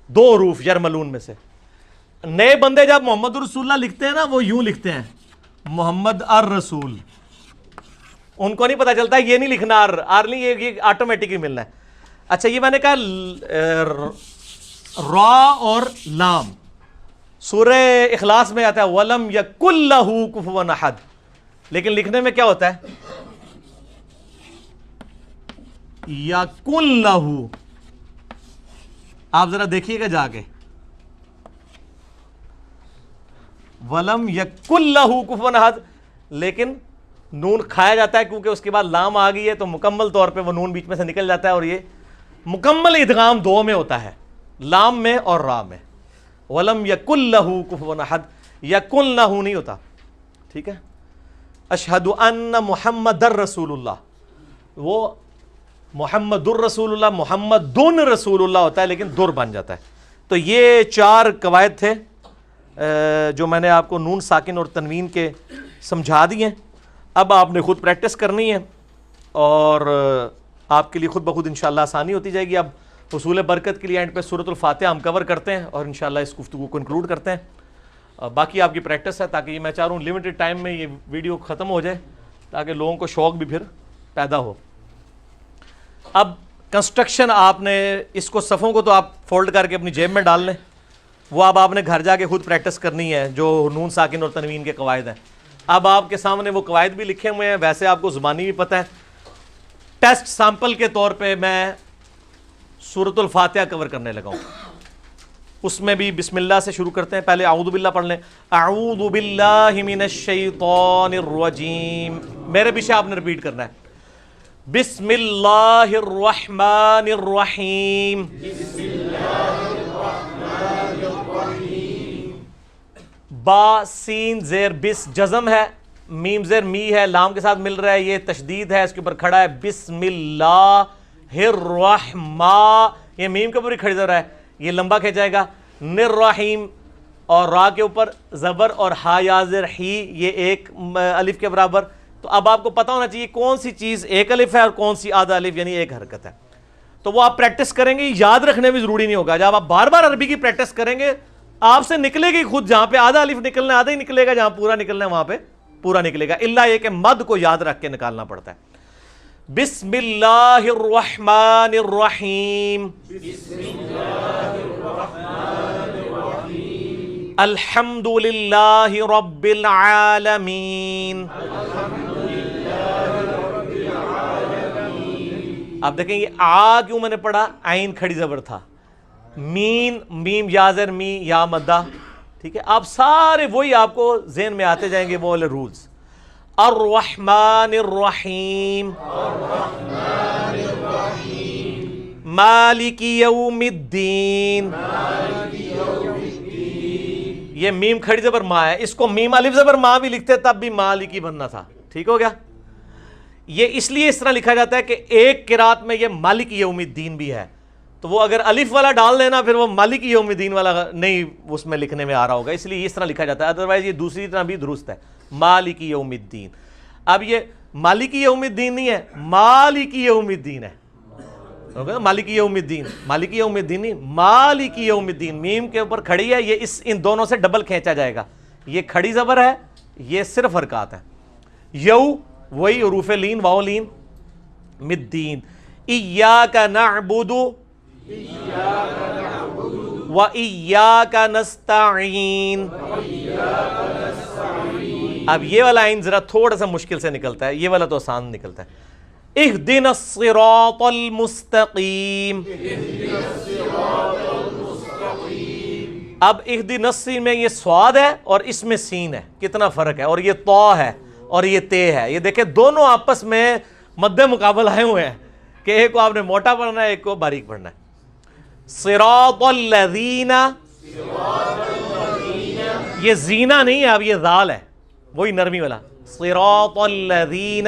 دو حروف یرملون میں سے. نئے بندے جب محمد الرسول اللہ لکھتے ہیں نا، وہ یوں لکھتے ہیں محمد الرسول، ان کو نہیں پتا چلتا یہ نہیں لکھنا ار نہیں، یہ آٹومیٹکلی ملنا ہے. اچھا یہ میں نے کہا را اور لام، سورہ اخلاص میں آتا ہے وَلَمْ يَكُنْ لَهُ كُفُوًا أَحَدٌ، لیکن لکھنے میں کیا ہوتا ہے؟ یَكُنْ لَهُ. آپ ذرا دیکھیے گا جا کے، وَلَمْ يَكُنْ لَهُ كُفُوًا أَحَدٌ، لیکن نون کھایا جاتا ہے کیونکہ اس کے بعد لام آ گئی ہے، تو مکمل طور پہ وہ نون بیچ میں سے نکل جاتا ہے، اور یہ مکمل ادغام دو میں ہوتا ہے، لام میں اور را میں. وَلَمْ يَكُنْ لَهُ كُفُوًا أَحَدٌ، یکن لہو نہیں ہوتا. ٹھیک ہے. اشہد ان محمد الرسول اللہ، وہ محمد الرسول اللہ، محمد دن رسول اللہ ہوتا ہے، لیکن در بن جاتا ہے. تو یہ چار قواعد تھے جو میں نے آپ کو نون ساکن اور تنوین کے سمجھا دیے. اب آپ نے خود پریکٹس کرنی ہے اور آپ کے لیے خود بخود انشاءاللہ آسانی ہوتی جائے گی. اب حصول برکت کے لیے اینڈ پہ سورۃ الفاتحہ ہم کور کرتے ہیں اور انشاءاللہ اس گفتگو کو کنکلوڈ کرتے ہیں. باقی آپ کی پریکٹس ہے، تاکہ یہ میں چاہ رہا ہوں لمیٹڈ ٹائم میں یہ ویڈیو ختم ہو جائے، تاکہ لوگوں کو شوق بھی پھر پیدا ہو. اب کنسٹرکشن آپ نے اس کو صفوں کو تو آپ فولڈ کر کے اپنی جیب میں ڈال لیں، وہ اب آپ نے گھر جا کے خود پریکٹس کرنی ہے جو نون ساکن اور تنوین کے قواعد ہیں. اب آپ کے سامنے وہ قواعد بھی لکھے ہوئے ہیں، ویسے آپ کو زبانی بھی پتہ ہے. ٹیسٹ سیمپل کے طور پہ میں سورۃ الفاتحہ کور کرنے لگا ہوں. اس میں بھی بسم اللہ سے شروع کرتے ہیں. پہلے اعوذ باللہ پڑھ لیں. اعوذ باللہ من الشیطان الرجیم، میرے پیچھے آپ نے رپیٹ کرنا ہے. بسم اللہ الرحمن الرحیم. با سین زیر بس جزم ہے، میم زیر می ہے، لام کے ساتھ مل رہا ہے، یہ تشدید ہے، اس کے اوپر کھڑا ہے. بسم اللہ الرحمن، یہ میم کے اوپر ہی کھڑی ہو رہا ہے، یہ لمبا کھینچائے گا. الرحیم، اور را کے اوپر زبر اور ہا یا زر ہی، یہ ایک الف کے برابر. تو اب آپ کو پتہ ہونا چاہیے کون سی چیز ایک الف ہے اور کون سی آدھا الف یعنی ایک حرکت ہے. تو وہ آپ پریکٹس کریں گے، یاد رکھنے بھی ضروری نہیں ہوگا. جب آپ بار بار عربی کی پریکٹس کریں گے آپ سے نکلے گی خود، جہاں پہ آدھا الف نکلنا ہے آدھا ہی نکلے گا، جہاں پورا نکلنا ہے وہاں پہ پورا نکلے گا، الا یہ کہ مد کو یاد رکھ کے نکالنا پڑتا ہے. بسم اللہ الرحمن الرحیم. الحمد للہ رب العالمین. آپ دیکھیں یہ آ کیوں میں نے پڑھا، عین کھڑی زبر تھا. مین، میم یا زر می یا مدہ، ٹھیک ہے، آپ سارے وہی آپ کو ذہن میں آتے جائیں گے وہ والے رولز. الرحمن الرحیم، مالک یوم الدین. یہ میم کھڑی زبر ما ہے، اس کو میم الف زبر ما بھی لکھتے تب بھی مالک ہی بننا تھا. ٹھیک ہو گیا. یہ اس لیے اس طرح لکھا جاتا ہے کہ ایک قرات میں یہ مالک یوم الدین بھی ہے، تو وہ اگر الف والا ڈال دینا پھر وہ مالک یوم الدین والا نہیں اس میں لکھنے میں آ رہا ہوگا، اس لیے اس طرح لکھا جاتا ہے. ادروائز یہ دوسری طرح بھی درست ہے، مالک یوم الدین. اب یہ مالک یوم الدین نہیں ہے، مالک یوم الدین ہے. مالک یوم الدین، مالک یوم الدین نہیں، مالک یوم الدین. میم کے اوپر کھڑی ہے، یہ ان دونوں سے ڈبل کھینچا جائے گا. یہ کھڑی زبر ہے، یہ صرف حرکات ہے. یو وہی حروف لین واو لین، مدین. ایاک نعبد و ایاک نستعین. اب یہ والا عین ذرا تھوڑا سا مشکل سے نکلتا ہے، یہ والا تو آسان نکلتا ہے. اہدنا الصراط المستقیم. اب اہدنا الصین میں یہ صاد ہے اور اس میں سین ہے، کتنا فرق ہے. اور یہ طا ہے اور یہ تے ہے. یہ دیکھیں دونوں آپس میں مد مقابل آئے ہوئے ہیں کہ ایک کو آپ نے موٹا پڑھنا ہے، ایک کو باریک پڑھنا ہے. صراط الذین، یہ زینہ نہیں ہے، اب یہ ذال ہے، وہی نرمی والا. صراط الذین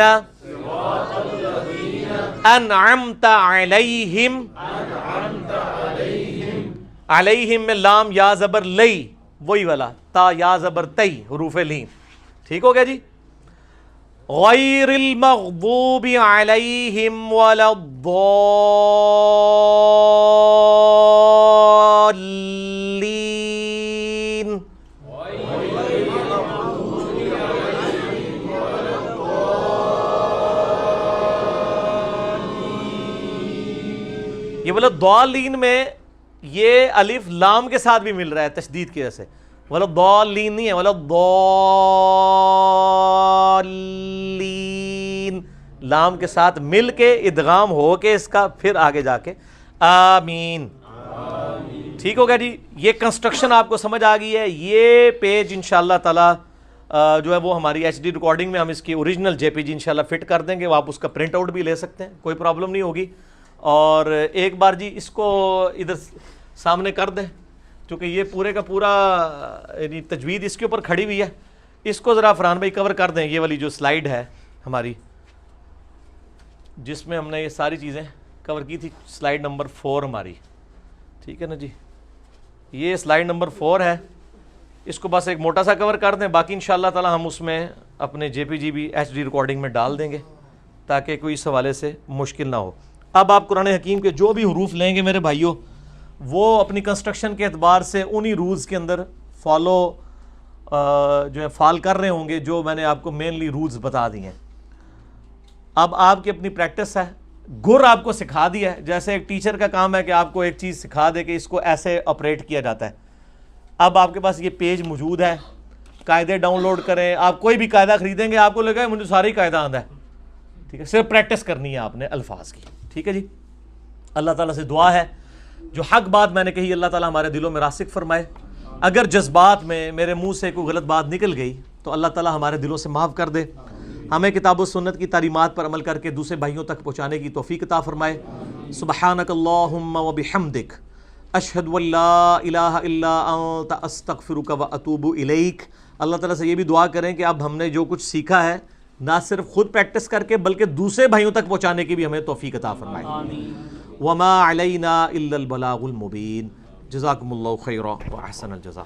انعمت علیہم. علیہم میں لام یا زبر لئی، وہی والا تا یا زبر تئی، حروف لین. ٹھیک ہو گیا جی. غیر المغضوب علیہم ولا الضالین. یہ والا ضالین میں یہ الف لام کے ساتھ بھی مل رہا ہے تشدید کی وجہ سے. والا ضالین نہیں ہے، والا ضالین لام کے ساتھ مل کے ادغام ہو کے اس کا پھر آگے جا کے آمین. ٹھیک ہو گیا جی. یہ کنسٹرکشن آپ کو سمجھ آ گئی ہے. یہ پیج انشاءاللہ تعالی جو ہے وہ ہماری ایچ ڈی ریکارڈنگ میں ہم اس کی اوریجنل جے پی جی انشاءاللہ فٹ کر دیں گے. وہ آپ اس کا پرنٹ آؤٹ بھی لے سکتے ہیں، کوئی پرابلم نہیں ہوگی. اور ایک بار جی اس کو ادھر سامنے کر دیں کیونکہ یہ پورے کا پورا یعنی تجوید اس کے اوپر کھڑی ہوئی ہے. اس کو ذرا فرحان بھائی کور کر دیں. یہ والی جو سلائیڈ ہے ہماری جس میں ہم نے یہ ساری چیزیں کور کی تھی، سلائیڈ نمبر 4 ہماری. ٹھیک ہے نا جی. یہ سلائیڈ نمبر 4 ہے. اس کو بس ایک موٹا سا کور کر دیں. باقی انشاءاللہ تعالی ہم اس میں اپنے جے پی جی بھی ایچ ڈی ریکارڈنگ میں ڈال دیں گے تاکہ کوئی اس حوالے سے مشکل نہ ہو. اب آپ قرآن حکیم کے جو بھی حروف لیں گے میرے بھائیوں، وہ اپنی کنسٹرکشن کے اعتبار سے انہی رولز کے اندر فالو جو ہے فال کر رہے ہوں گے جو میں نے آپ کو مینلی رولز بتا دیے ہیں. اب آپ کی اپنی پریکٹس ہے. گر آپ کو سکھا دیا ہے، جیسے ایک ٹیچر کا کام ہے کہ آپ کو ایک چیز سکھا دے کہ اس کو ایسے آپریٹ کیا جاتا ہے. اب آپ کے پاس یہ پیج موجود ہے، قاعدے ڈاؤن لوڈ کریں. آپ کوئی بھی قاعدہ خریدیں گے آپ کو لگا مجھے ساری قاعدہ آتا ہے. ٹھیک ہے، صرف پریکٹس کرنی ہے آپ نے الفاظ کی. ٹھیک ہے جی. اللہ تعالیٰ سے دعا ہے جو حق بات میں نے کہی اللہ تعالیٰ ہمارے دلوں میں راسخ فرمائے. اگر جذبات میں میرے منہ سے کوئی غلط بات نکل گئی تو اللہ تعالیٰ ہمارے دلوں سے معاف کر دے. ہمیں کتاب و سنت کی تعلیمات پر عمل کر کے دوسرے بھائیوں تک پہنچانے کی توفیق عطا فرمائے. سبحانک اللہم و بحمدک اشہد ان لا الہ الا انت استغفرک و اتوب الیک. اللہ تعالیٰ سے یہ بھی دعا کریں کہ اب ہم نے جو کچھ سیکھا ہے نہ صرف خود پریکٹس کر کے بلکہ دوسرے بھائیوں تک پہنچانے کی بھی ہمیں توفیق عطا فرمائے. وما علینا الا البلاغ المبین. جزاکم اللہ خیرا و احسن الجزاء.